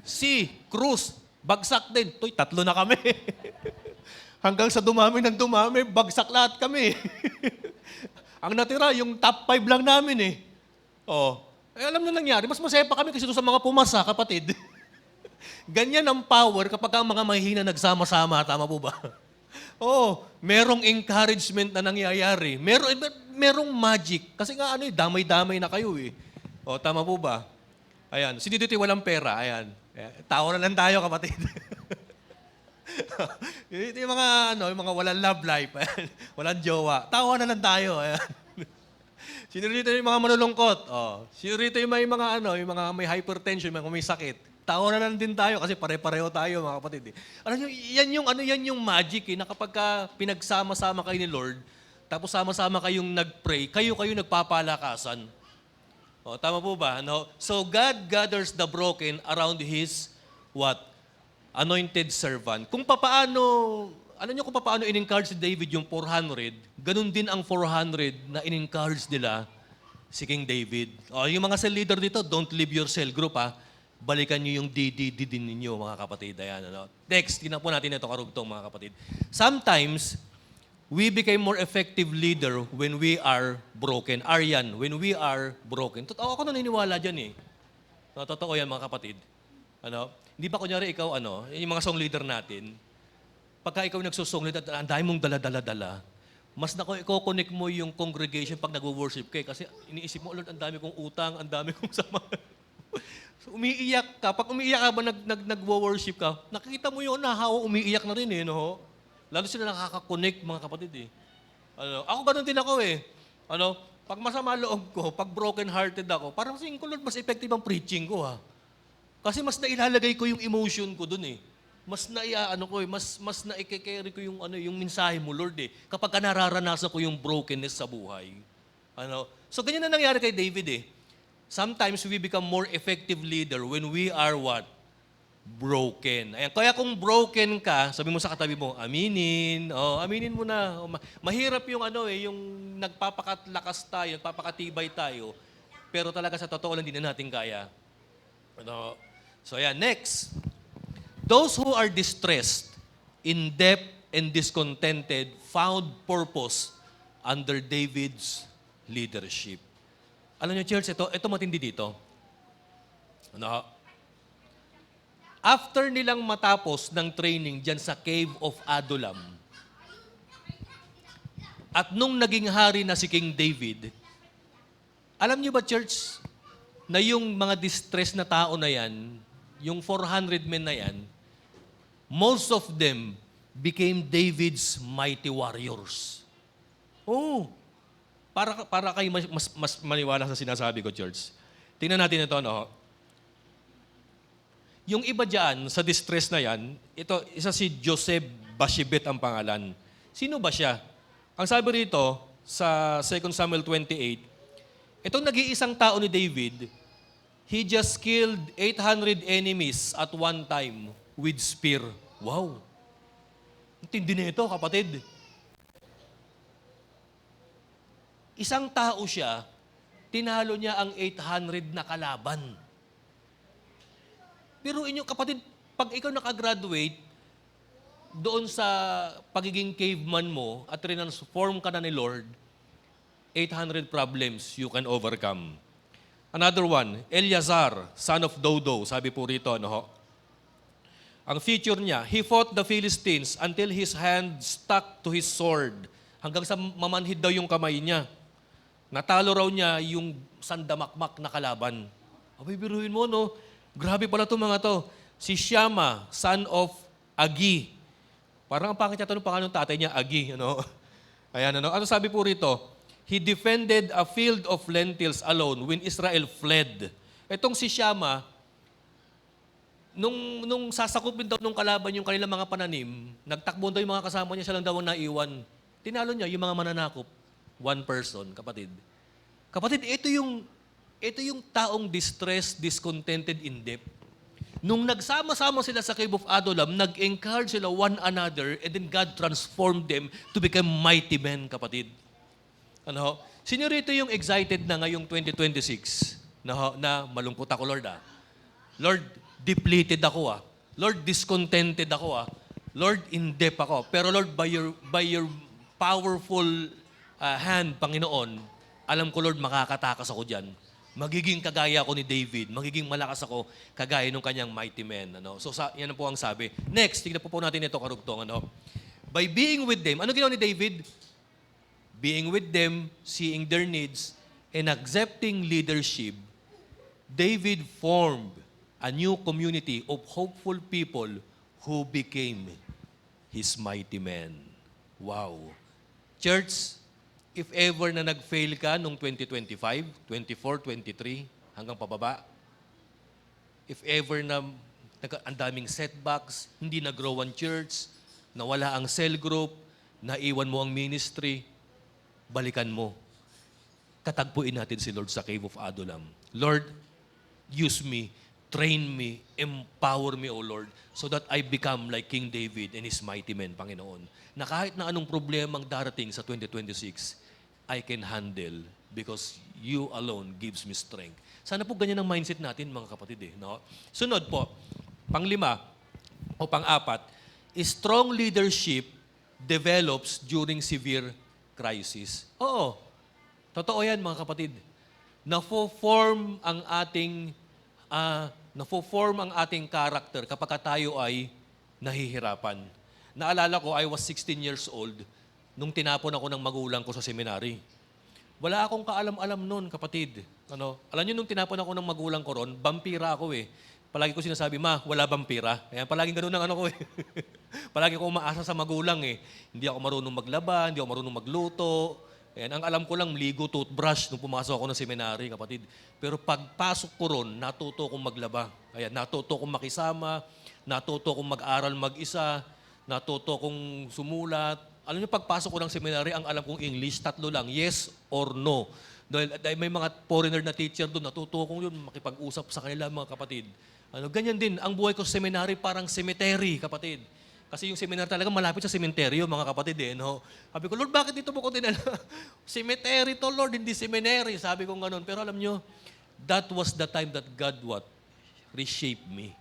C, cruz, bagsak din. Uy, tatlo na kami. Hanggang sa dumami ng dumami, bagsak lahat kami. Ang natira, yung top 5 lang namin eh. Alam na nangyari, mas masaya pa kami kasi doon sa mga pumasa, kapatid. Ganyan ang power kapag ang mga mahihina nagsama-sama, tama po ba? Merong encouragement na nangyayari. Merong magic. Kasi nga damay-damay na kayo eh. Tama po ba? Ayan. Sino dito walang pera? Ayan. Tawa na lang tayo, kapatid. Yung mga walang love life. Ayan. Walang jowa. Tawa na lang tayo. Ayan. Sino dito yung mga manulungkot? Sino dito yung may mga yung mga may hypertension, yung mga may sakit? Tawa na lang din tayo kasi pare-pareho tayo, mga kapatid. Alam niyo, yan yung magic eh, na kapag pinagsama-sama kayo ni Lord, tapos sama-sama kayong nag-pray, kayo nagpapalakasan. Tama po ba? No? So God gathers the broken around His what? Anointed servant. Kung paano in-encourage si David yung 400, ganun din ang 400 na in-encourage nila si King David. Yung mga cell leader dito, don't leave your cell group ha. Balikan nyo yung DDD din ninyo, mga kapatid. Ayan, Next, tingnan po natin ito karugtong, mga kapatid. Sometimes, we become more effective leader when we are broken. Aryan, when we are broken. Ako naniniwala dyan eh. Totoo yan, mga kapatid. Hindi ba kunyari ikaw, yung mga song leader natin, pagka ikaw nagsusong leader, ang dami mong dala-dala-dala, mas i-connect mo yung congregation pag nag-worship kayo. Kasi iniisip mo, Lord, ang dami kong utang, ang dami kong sama. So, umiiyak ka. Pag umiiyak ka ba, nag-worship ka, nakikita mo yung nahawa, umiiyak na rin eh, no? Lalo sila nakaka-connect, mga kapatid eh. Ako ganun din ako eh. Pag masama loob ko, pag broken-hearted ako, parang singin ko, Lord, mas effective ang preaching ko ha. Kasi mas nailalagay ko yung emotion ko dun eh. Mas mas na-carry ko yung mensahe mo, Lord eh. Kapag nararanasan ko yung brokenness sa buhay. So ganyan na nangyari kay David eh. Sometimes we become more effective leader when we are what? Broken. Ayan. Kaya kung broken ka, sabi mo sa katabi mo, aminin. Aminin mo na. Mahirap yung yung nagpapakatlakas tayo, nagpapakatibay tayo, pero talaga sa totoo lang hindi na natin kaya. So ayan, next. Those who are distressed, in debt and discontented, found purpose under David's leadership. Alam niyo, church, ito matindi dito. After nilang matapos ng training dyan sa Cave of Adullam, at nung naging hari na si King David, alam niyo ba, church, na yung mga distress na tao na yan, yung 400 men na yan, most of them became David's mighty warriors. Para kayo mas maniwala sa sinasabi ko, church. Tingnan natin ito, Yung iba dyan, sa distress na yan, isa si Joseph Bashibet ang pangalan. Sino ba siya? Ang sabi rito, sa 2 Samuel 28, Itong nag-iisang tao ni David, he just killed 800 enemies at one time with spear. Wow! Ang tindi nito, kapatid. Isang tao siya, tinalo niya ang 800 na kalaban. Pero inyo, kapatid, pag ikaw nakagraduate, doon sa pagiging caveman mo at transform ka na ni Lord, 800 problems you can overcome. Another one, Eleazar, son of Dodo, sabi po rito, ano ho? Ang feature niya, he fought the Philistines until his hand stuck to his sword. Hanggang sa mamanhid daw yung kamay niya. Natalo raw niya yung sandamakmak na kalaban. Abay, biruin mo, no? Grabe pala itong mga to. Si Shama, son of Agi. Parang ang pangit yata ng pangalan ng tatay niya, Agi. Ano? Ayan, ano? Ano sabi po rito? He defended a field of lentils alone when Israel fled. Itong si Shama, nung sasakupin daw nung kalaban yung kanilang mga pananim, nagtakbo daw yung mga kasama niya, siya lang daw ang naiwan. Tinalo niya yung mga mananakop. One person, kapatid. Kapatid, ito yung taong distressed, discontented, in depth. Nung nagsama-sama sila sa Cave of Adullam, nag-encourage sila one another, and then God transformed them to become mighty men, kapatid. Ano? Sino rito yung excited na ngayong 2026? Na malungkot ako, Lord, ah. Lord, depleted ako, ah. Lord, discontented ako, ah. Lord, in-depth ako. Pero Lord, by your powerful hand, Panginoon, alam ko, Lord, makakatakas ako dyan. Magiging kagaya ako ni David. Magiging malakas ako kagaya ng kanyang mighty men. Ano? So, yan po ang sabi. Next, tignan po natin ito, karugtong. Ano? By being with them, ano ginawa ni David? Being with them, seeing their needs, and accepting leadership, David formed a new community of hopeful people who became his mighty men. Wow. Church, if ever na nag-fail ka noong 2025, 24, 23, hanggang pababa, if ever na ang daming setbacks, hindi nag-grow ang church, nawala ang cell group, naiwan mo ang ministry, balikan mo. Tatagpuin natin si Lord sa Cave of Adullam. Lord, use me, train me, empower me, O Lord, so that I become like King David and his mighty men, Panginoon. Na kahit na anong problema ang darating sa 2026, I can handle because you alone gives me strength. Sana po ganyan ang mindset natin, mga kapatid. No? Sunod po, panglima o pang-apat, strong leadership develops during severe crisis. Oo, totoo yan, mga kapatid. Nafo-form ang ating character kapag tayo ay nahihirapan. Naalala ko, I was 16 years old nung tinapon ako ng magulang ko sa seminary. Wala akong kaalam-alam noon, kapatid. Ano? Alam niyo, nung tinapon ako ng magulang ko ron, vampira ako eh. Palagi ko sinasabi, ma, wala vampira. Kaya palaging ganun ang ano ko eh. Palagi ko umaasa sa magulang eh. Hindi ako marunong maglaba, hindi ako marunong magluto. Ayan, ang alam ko lang, ligo, toothbrush nung pumasok ako ng seminary, kapatid. Pero pagpasok ko ron, natuto kong maglaba. Ayan, natuto kong makisama, natuto kong mag-aral mag-isa, natuto kong sumulat. Alam niyo, pagpasok ko ng seminary, ang alam kong English, 3 lang, yes or no. Dahil may mga foreigner na teacher doon, natuto kong yun, makipag-usap sa kanila, mga kapatid. Ganyan din, ang buhay ko sa seminary parang cemetery, kapatid. Kasi yung seminary talaga malapit sa sementeryo, mga kapatid. No? Sabi ko, Lord, bakit dito mo ko dinala? Cemetery to, Lord, hindi seminary. Sabi ko ganun. Pero alam nyo, that was the time that God reshaped me.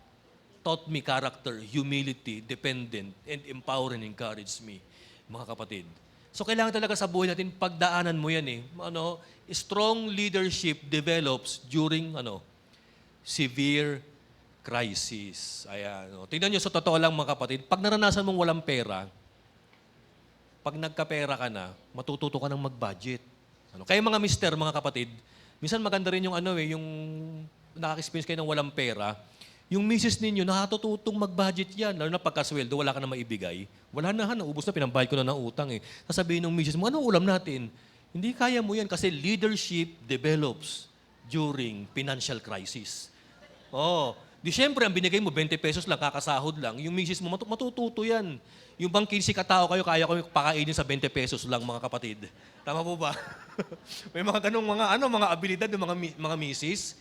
Taught me character, humility, dependent, and empower and encourage me, mga kapatid. So kailangan talaga sa buhay natin, pagdaanan mo yan eh. Strong leadership develops during severe crisis. Ayan. Tingnan nyo, sa totoo lang, mga kapatid, pag naranasan mong walang pera, pag nagkapera ka na, matututo ka ng mag-budget. Kaya mga mister, mga kapatid, minsan maganda rin yung yung nakaka-experience kayo ng walang pera, yung misis ninyo, nakatututong mag-budget yan. Lalo na pagkasweldo, wala ka na maibigay. Wala na, naubos na, pinambayad ko na ng utang eh. Sasabihin ng misis mo, ano ulam natin? Hindi kaya mo yan kasi leadership develops during financial crisis. Di syempre, ang binigay mo, 20 pesos lang, kakasahod lang. Yung misis mo, matututo yan. Yung bang 15 katao kayo, kaya ko pakainin sa 20 pesos lang, mga kapatid. Tama po ba? May mga ganong mga abilidad ng mga misis.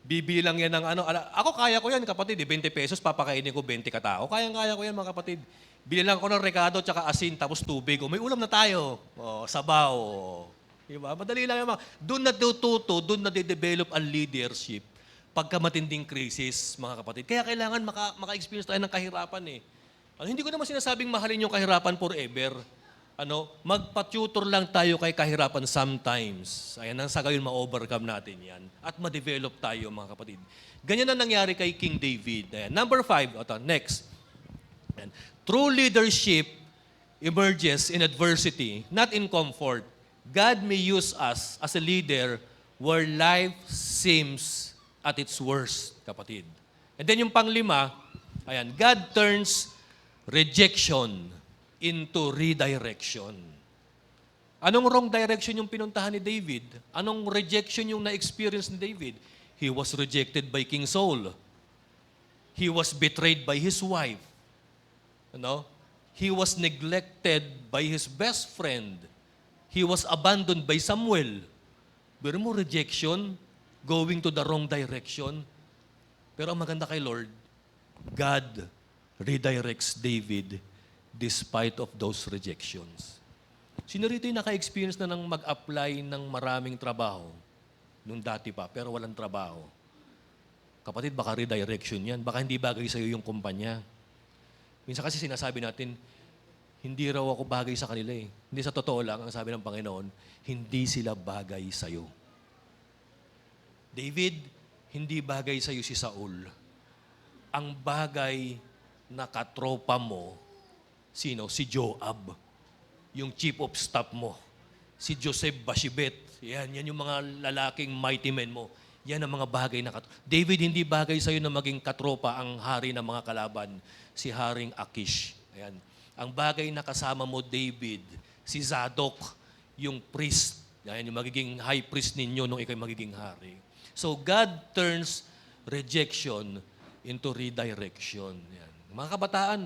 Bibili lang yan ng ako kaya ko yan, kapatid. 20 pesos, papakainin ko 20 katao. Kaya ko yan, mga kapatid. Bili lang ako ng rekado, tsaka asin, tapos tubig. May ulam na tayo. Sabaw. Diba? Madali lang yung doon natututo, doon na-develop ang leadership pagka matinding krisis, mga kapatid. Kaya kailangan maka-experience tayo ng kahirapan eh. Hindi ko naman sinasabing mahalin yung kahirapan forever. Magpa-tutor lang tayo kay kahirapan sometimes. Ayan, nang sa gayon ma-overcome natin yan. At ma-develop tayo, mga kapatid. Ganyan ang nangyari kay King David. Ayan. Number 5, next. Ayan. True leadership emerges in adversity, not in comfort. God may use us as a leader where life seems at its worst, kapatid. And then yung panglima, ayan, God turns rejection into redirection. Anong wrong direction yung pinuntahan ni David? Anong rejection yung na-experience ni David? He was rejected by King Saul. He was betrayed by his wife. He was neglected by his best friend. He was abandoned by Samuel. Pero mo rejection, going to the wrong direction. Pero ang maganda kay Lord, God redirects David despite of those rejections. Sino rito yung naka-experience na ng mag-apply ng maraming trabaho? Nung dati pa, pero walang trabaho. Kapatid, baka redirection yan. Baka hindi bagay sa'yo yung kumpanya. Minsan kasi sinasabi natin, hindi raw ako bagay sa kanila eh. Hindi sa totoo lang, ang sabi ng Panginoon, hindi sila bagay sa'yo. David, hindi bagay sa iyo si Saul. Ang bagay na katropa mo, sino? Si Joab. Yung chief of staff mo. Si Joseph Bashibet. Yan yung mga lalaking mighty men mo. Yan ang mga bagay na katropa. David, hindi bagay sa iyo na maging katropa ang hari ng mga kalaban. Si Haring Akish. Ayan. Ang bagay na kasama mo, David, si Zadok, yung priest. Yan, yung magiging high priest ninyo nung ikay magiging hari. So God turns rejection into redirection. Yan. Mga kabataan,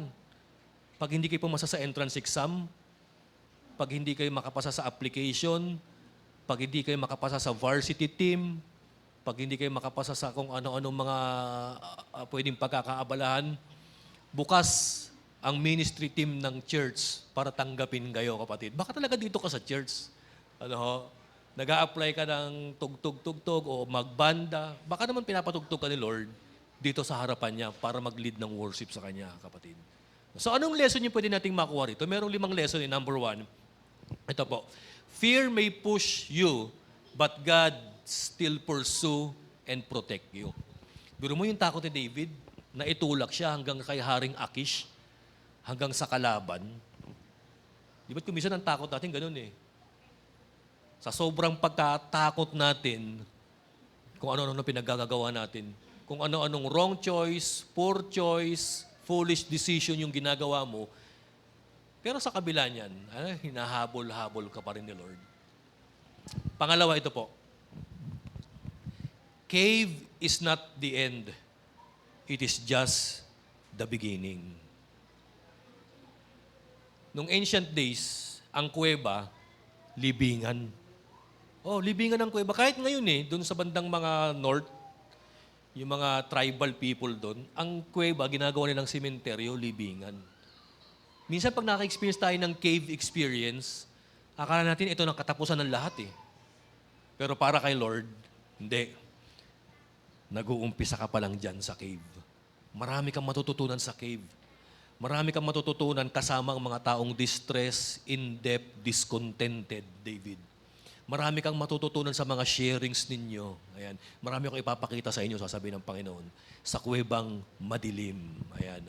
pag hindi kayo pumasa sa entrance exam, pag hindi kayo makapasa sa application, pag hindi kayo makapasa sa varsity team, pag hindi kayo makapasa sa kung ano-anong mga pwedeng pagkakaabalahan, bukas ang ministry team ng church para tanggapin kayo, kapatid. Baka talaga dito ka sa church. Nag-a-apply ka ng tugtog-tugtog o magbanda, baka naman pinapatugtog ka ni Lord dito sa harapan niya para mag-lead ng worship sa Kanya, kapatid. So anong lesson yung pwede nating makuha rito? Merong 5 lesson. Number 1, ito po. Fear may push you, but God still pursue and protect you. Biro mo yung takot ni David, na itulak siya hanggang kay Haring Akish, hanggang sa kalaban. Di ba't kumisan ang takot natin ganun eh? Sa sobrang pagkatakot natin, kung ano-ano pinagagagawa natin, kung ano-anong wrong choice, poor choice, foolish decision yung ginagawa mo, pero sa kabila niyan, hinahabol-habol ka pa rin ni Lord. Pangalawa, ito po. Cave is not the end. It is just the beginning. Nung ancient days, ang kuweba, libingan. Libingan ng kuweba. Kahit ngayon doon sa bandang mga north, yung mga tribal people doon, ang kuweba, ginagawa nilang sementeryo, libingan. Minsan pag naka-experience tayo ng cave experience, akala natin ito ang katapusan ng lahat eh. Pero para kay Lord, hindi. Nag-uumpisa ka pa lang dyan sa cave. Marami kang matututunan sa cave. Marami kang matututunan kasama ang mga taong distressed, in-depth, discontented, David. Marami kang matututunan sa mga sharings ninyo. Ayan. Marami akong ipapakita sa inyo, sasabihin ng Panginoon, sa kuwebang madilim. Ayan,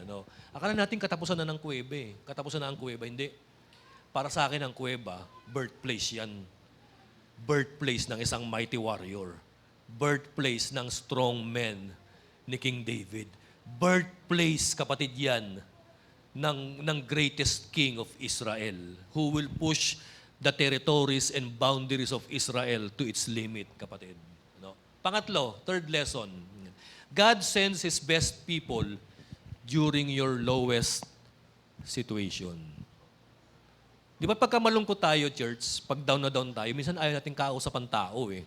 Akala natin katapusan na ng kuweba eh. Katapusan na ang kuweba. Hindi. Para sa akin, ang kuweba, birthplace yan. Birthplace ng isang mighty warrior. Birthplace ng strong men ni King David. Birthplace, kapatid yan, ng greatest king of Israel who will push the territories and boundaries of Israel to its limit, kapatid. Pangatlo, third lesson. God sends His best people during your lowest situation. Di ba pagka malungkot tayo, church, pag down na down tayo, minsan ayaw natin kausap ang tao eh.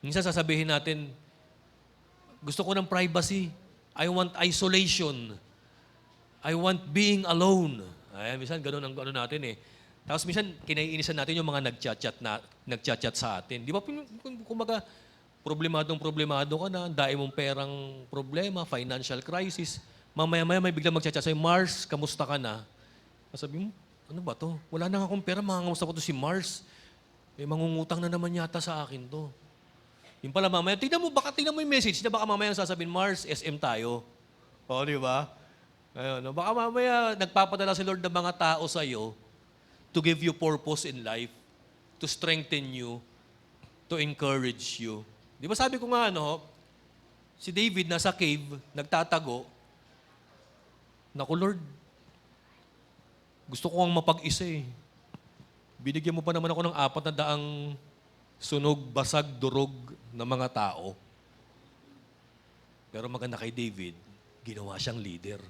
Minsan sasabihin natin, gusto ko ng privacy. I want isolation. I want being alone. Ayan, minsan ganun ang ano natin eh. Tapos minsan kinaiinisan natin yung mga nagchat-chat sa atin. Di ba, kumbaga, problemado ka na, dahil mong perang problema, financial crisis. Mamaya-maya may biglang magchat-chat sa'yo, Mars, kamusta ka na? Sabi mo, ano ba to? Wala na akong pera, mangangamusta ko to si Mars. Mangungutang na naman yata sa akin to. Yung pala mamaya, tingnan mo yung message na baka mamaya sasabihin, Mars, SM tayo. O, di ba? Ayun, no? Baka mamaya nagpapadala si Lord ng mga tao sa'yo to give you purpose in life, to strengthen you, to encourage you. Di ba sabi ko nga, si David nasa cave, nagtatago, naku Lord, gusto ko ang mapag-isa eh. Binigyan mo pa naman ako ng 400 sunog, basag, durog na mga tao. Pero maganda kay David, ginawa siyang leader.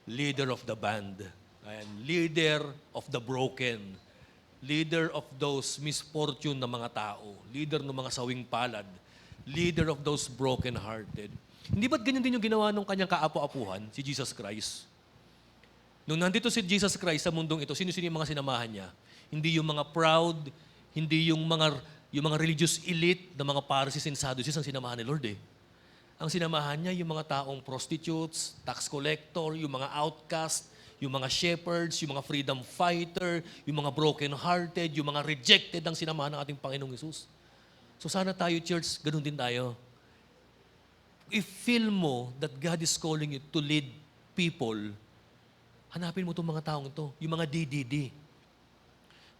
Leader of the band. Ayan, leader of the broken. Leader of those misfortune na mga tao. Leader ng mga sawing palad. Leader of those broken-hearted. Hindi ba't ganyan din yung ginawa ng kanyang kaapu-apuhan, si Jesus Christ? Nung nandito si Jesus Christ sa mundong ito, sino-sino yung mga sinamahan niya? Hindi yung mga proud, hindi yung mga religious elite na mga Pharisees and Sadducees ang sinamahan ni Lord eh. Ang sinamahan niya yung mga taong prostitutes, tax collector, yung mga outcast, yung mga shepherds, yung mga freedom fighter, yung mga broken-hearted, yung mga rejected ang sinamahan ng ating Panginoong Hesus. So sana tayo, church, ganun din tayo. If feel mo that God is calling you to lead people, hanapin mo itong mga taong ito, yung mga DDD.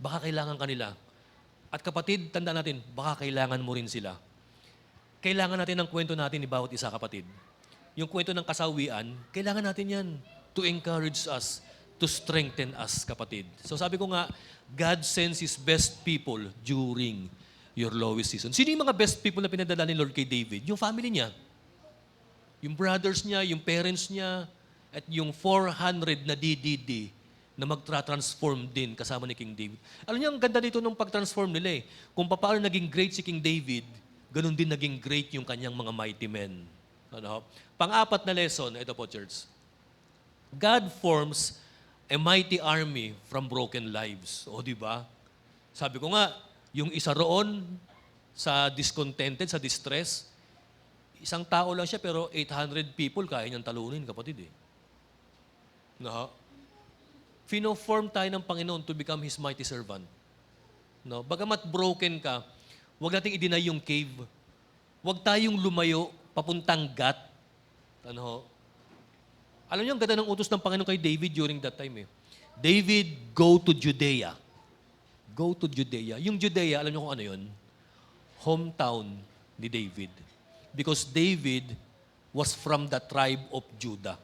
Baka kailangan kanila. At kapatid, tandaan natin, baka kailangan mo rin sila. Kailangan natin ng kwento natin ni bawat isa, kapatid. Yung kwento ng kasawian, kailangan natin yan to encourage us, to strengthen us, kapatid. So sabi ko nga, God sends His best people during your lowest season. Sino yung mga best people na pinadala ni Lord kay David? Yung family niya. Yung brothers niya, yung parents niya, at yung 400 na DDD na magtra-transform din kasama ni King David. Alam niyo, ang ganda dito nung pag-transform nila eh. Kung paano naging great si King David, ganun din naging great yung kanyang mga mighty men. Pang-apat na lesson, ito po, church. God forms a mighty army from broken lives. O, di ba? Sabi ko nga, yung isa roon sa discontented, sa distress, isang tao lang siya pero 800 people kaya niyang talunin, kapatid eh. Fino-form tayo ng Panginoon to become His mighty servant. Bagamat broken ka, huwag nating i-deny yung cave. Huwag tayong lumayo papuntang Gat. Alam niyo, ang ganda ng utos ng Panginoon kay David during that time eh. David, go to Judea. Go to Judea. Yung Judea, alam niyo kung ano yun? Hometown ni David. Because David was from the tribe of Judah.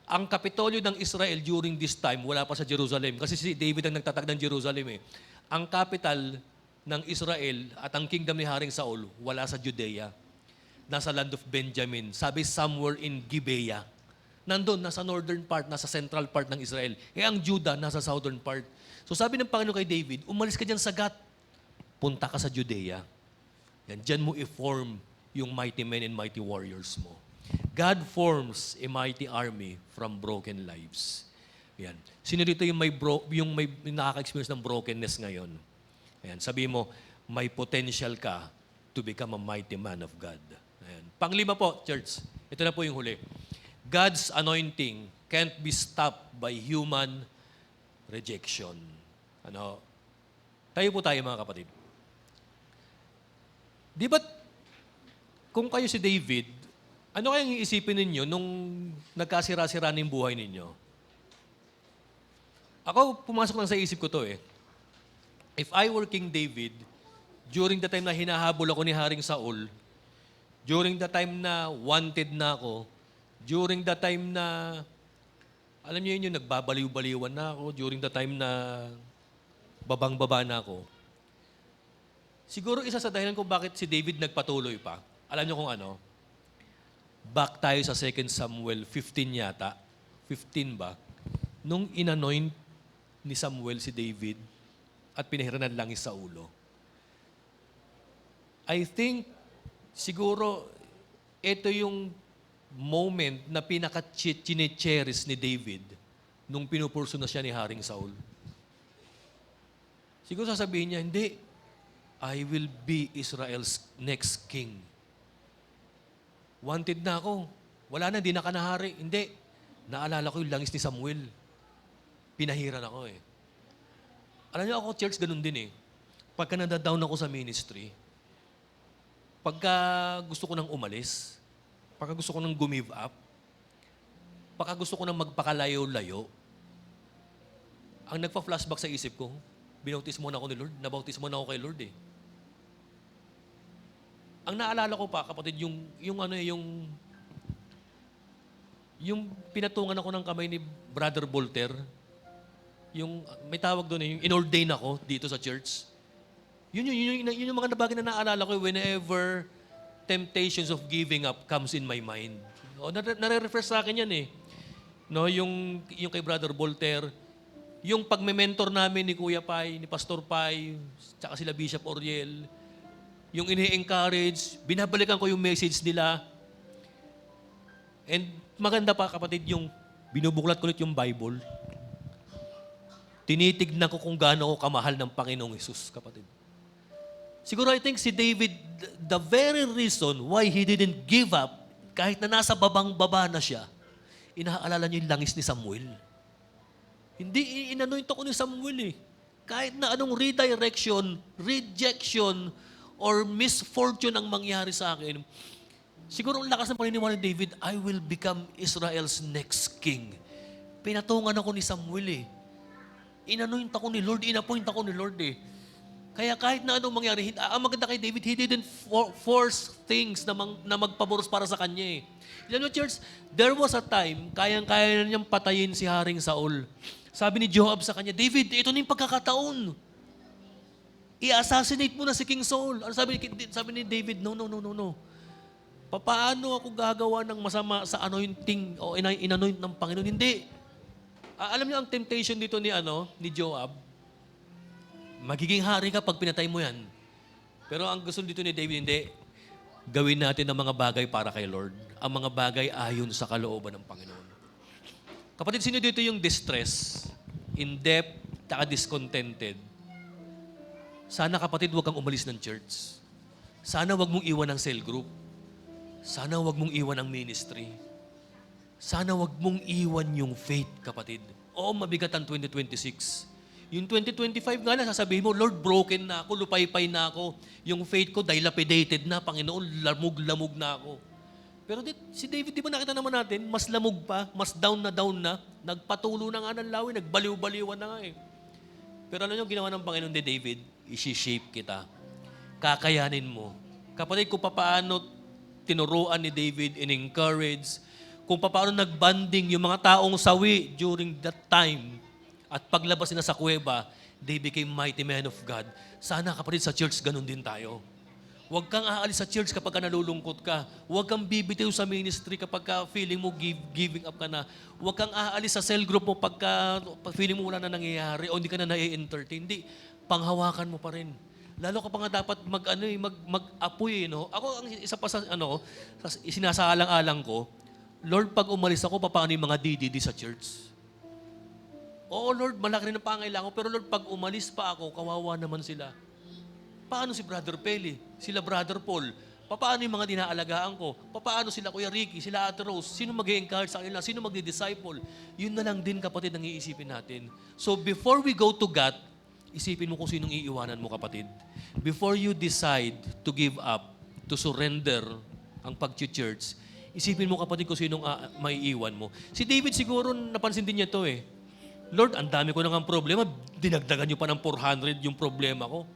Ang kapitolyo ng Israel during this time, wala pa sa Jerusalem. Kasi si David ang nagtatag ng Jerusalem eh. Ang capital ng Israel at ang kingdom ni Haring Saul, wala sa Judea. Nasa land of Benjamin. Sabi, somewhere in Gibeah. Nandun, nasa northern part, nasa central part ng Israel. Ang Judah, nasa southern part. So sabi ng Panginoon kay David, umalis ka dyan sa Gat. Punta ka sa Judea. Dyan mo i-form yung mighty men and mighty warriors mo. God forms a mighty army from broken lives. Yan. Sino dito yung may nakaka-experience ng brokenness ngayon? Ayan. Sabi mo, may potential ka to become a mighty man of God. Ayan. Panglima po, church. Ito na po yung huli. God's anointing can't be stopped by human rejection. Tayo po tayo, mga kapatid. Di ba, kung kayo si David, ano kayang iisipin ninyo nung nagkasira-sira ng buhay ninyo? Ako, pumasok lang sa isip ko to eh. If I were King David, during the time na hinahabol ako ni Haring Saul, during the time na wanted na ako, during the time na, alam niyo yun, nagbabaliw-baliwan na ako, during the time na babang-baba na ako, siguro isa sa dahilan kung bakit si David nagpatuloy pa, Alam niyo kung ano? Back tayo sa 2 Samuel 15 yata. 15 ba? Nung inanoint ni Samuel si David at pinahiran ng langis sa ulo. I think siguro ito yung moment na pinaka-chine-cherish ni David nung pinupurso na siya ni Haring Saul. Siguro sasabihin niya, hindi, I will be Israel's next king. Wanted na ako. Wala na, di na ka nahari. Hindi. Naalala ko yung langis ni Samuel. Pinahiran ako eh. Alam niyo ako, church, ganun din eh. Pagka nadadown ako sa ministry, pagka gusto ko nang umalis, pagka gusto ko nang gumive up, pagka gusto ko nang magpakalayo-layo, ang nagpa-flashback sa isip ko, binautismo na ako ni Lord, nabautismo na ako kay Lord eh. Ang naalala ko pa, kapatid, yung pinatungan ako ng kamay ni Brother Voltaire, yung may tawag doon, yung inordain ako dito sa church. Yun yung mga bagay na naalala ko whenever temptations of giving up comes in my mind. O, nare-refer sa akin yan eh. No, yung kay Brother Voltaire, yung pagme-mentor namin ni Kuya Pai, ni Pastor Pai, tsaka sila Bishop Oriel, yung ini-encourage, binabalikan ko yung message nila. And maganda pa kapatid, yung binubuklat ko ulit yung Bible. Tinitignan ko kung gaano ako kamahal ng Panginoong Hesus, kapatid. Siguro I think si David, the very reason why he didn't give up, kahit na nasa babang-baba na siya, inaalala niya yung langis ni Samuel. Hindi inanoint ako ni Samuel eh. Kahit na anong redirection, rejection, or misfortune ang mangyari sa akin, siguro ang lakas ng paniniwala ni David, I will become Israel's next king. Pinatungan ako ni Samuel eh. Inanoint ako ni Lord, inappoint ako ni Lord eh. Kaya kahit na anong mangyari, ang maganda kay David, he didn't force things na magpaboros para sa kanya eh. You know, church, there was a time, kayang-kaya na niyang patayin si Haring Saul. Sabi ni Joab sa kanya, David, ito na yung pagkakataon. I-assassinate mo na si King Saul. Ano sabi ni David, no. Paano ako gagawa ng masama sa anointing o inanoint ng Panginoon? Hindi. Alam niyo ang temptation dito ni Joab, magiging hari ka pag pinatay mo yan. Pero ang gusto dito ni David, hindi. Gawin natin ang mga bagay para kay Lord. Ang mga bagay ayon sa kalooban ng Panginoon. Kapatid, sino dito yung distress, in debt, taka discontented? Sana kapatid, huwag kang umalis ng church. Sana huwag mong iwan ang cell group. Sana huwag mong iwan ang ministry. Sana huwag mong iwan yung faith, kapatid. Oo, mabigat ang 2026. Yung 2025 nga na, sasabihin mo, Lord, broken na ako, lupay-pay na ako. Yung faith ko, dilapidated na, Panginoon, lamog-lamog na ako. Pero si David, di ba nakita naman natin, mas lamog pa, mas down na, nagpatulo na nga ng lawi, nagbaliw-baliwan na nga eh. Pero alam niyo, ginawa ng Panginoon ni David, isi-shape kita. Kakayanin mo. Kapatid, kung paano tinuruan ni David, in-encourage, kung paano nagbanding yung mga taong sawi during that time, at paglabas nila sa kuweba, they became mighty men of God. Sana kapatid sa church, ganun din tayo. Huwag kang aalis sa church kapag nalulungkot ka. Huwag kang bibitiw sa ministry kapag feeling mo giving up ka na. Huwag kang aalis sa cell group mo pag feeling mo wala na nangyayari o hindi ka na na-entertain. Hindi, panghawakan mo pa rin. Lalo ka pa nga dapat mag-apoy. No? Ako, ang isa pa sa sinasaalang-alang ko, Lord, pag umalis ako, paano yung mga DDD sa church? Oo, Lord, malaki rin ang pangailangan ko. Pero Lord, pag umalis pa ako, kawawa naman sila. Paano si Brother Peli? Sila Brother Paul? Paano yung mga dinaalagaan ko? Paano sila Kuya Ricky? Sila Ate Rose? Sino mag-i-encourage sa kanila? Sino magdi-disciple? Yun na lang din, kapatid, ang iisipin natin. So before we go to God, isipin mo kung sinong iiwanan mo, kapatid. Before you decide to give up, to surrender ang pag-church, isipin mo, kapatid, kung sinong maiiwan mo. Si David siguro, napansin din niya to eh. Lord, ang dami ko nang problema. Dinagdagan niyo pa ng 400 yung problema ko.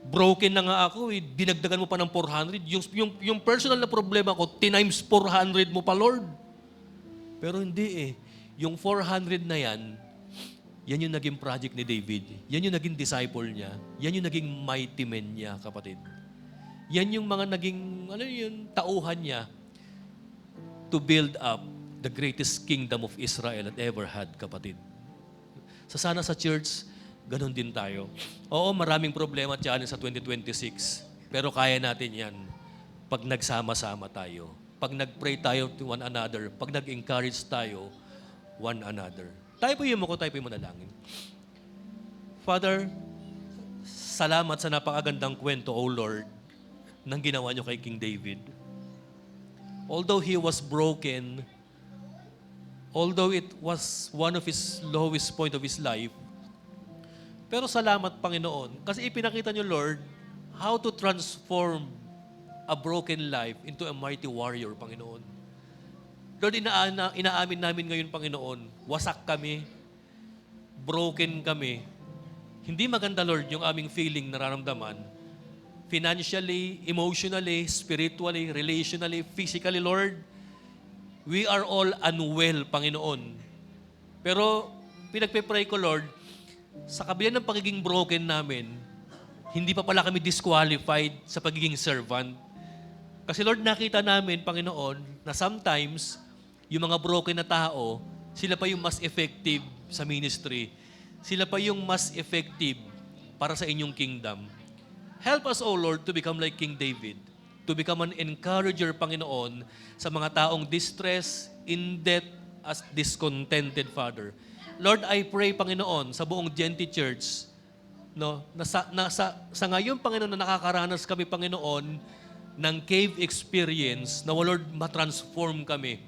Broken na nga ako eh. Dinagdagan mo pa ng 400. Yung personal na problema ko, times 400 mo pa, Lord. Pero hindi eh. Yung 400 na yan yung naging project ni David. Yan yung naging disciple niya. Yan yung naging mighty men niya, kapatid. Yan yung mga naging, tauhan niya to build up the greatest kingdom of Israel that ever had, kapatid. Sana sa church, ganun din tayo. Oo, maraming problema at challenge sa 2026. Pero kaya natin yan pag nagsama-sama tayo. Pag nag-pray tayo to one another. Pag nag-encourage tayo one another. Tayo po yung manalangin. Father, salamat sa napakagandang kwento, O Lord, ng ginawa niyo kay King David. Although he was broken, although it was one of his lowest point of his life, pero salamat, Panginoon, kasi ipinakita niyo, Lord, how to transform a broken life into a mighty warrior, Panginoon. Lord, inaamin namin ngayon, Panginoon, wasak kami, broken kami. Hindi maganda, Lord, yung aming feeling, nararamdaman, financially, emotionally, spiritually, relationally, physically, Lord. We are all unwell, Panginoon. Pero pinagpe-pray ko, Lord, sa kabila ng pagiging broken namin, hindi pa pala kami disqualified sa pagiging servant. Kasi Lord, nakita namin, Panginoon, na sometimes, yung mga broken na tao, sila pa yung mas effective sa ministry. Sila pa yung mas effective para sa inyong kingdom. Help us, O Lord, to become like King David, to become an encourager, Panginoon, sa mga taong distress, in debt, as discontented, Father. Lord, I pray, Panginoon, sa buong Genti Church, sa ngayon, Panginoon, na nakakaranas kami, Panginoon, ng cave experience, na, Lord, matransform kami.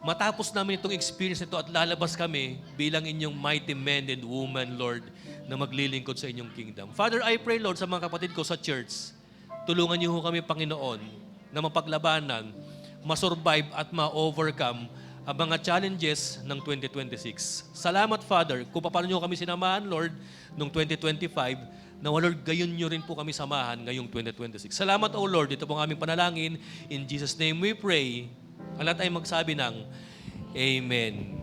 Matapos namin itong experience nito at lalabas kami bilang inyong mighty men and women, Lord, na maglilingkod sa inyong kingdom. Father, I pray, Lord, sa mga kapatid ko sa church, tulungan niyo kami, Panginoon, na mapaglabanan, masurvive at ma-overcome ang mga challenges ng 2026. Salamat, Father, kung paano niyo kami sinamahan, Lord, noong 2025, na, Lord, gayon niyo rin po kami samahan ngayong 2026. Salamat, O Lord, ito pong aming panalangin. In Jesus' name we pray. Ang lahat ay magsabi ng Amen.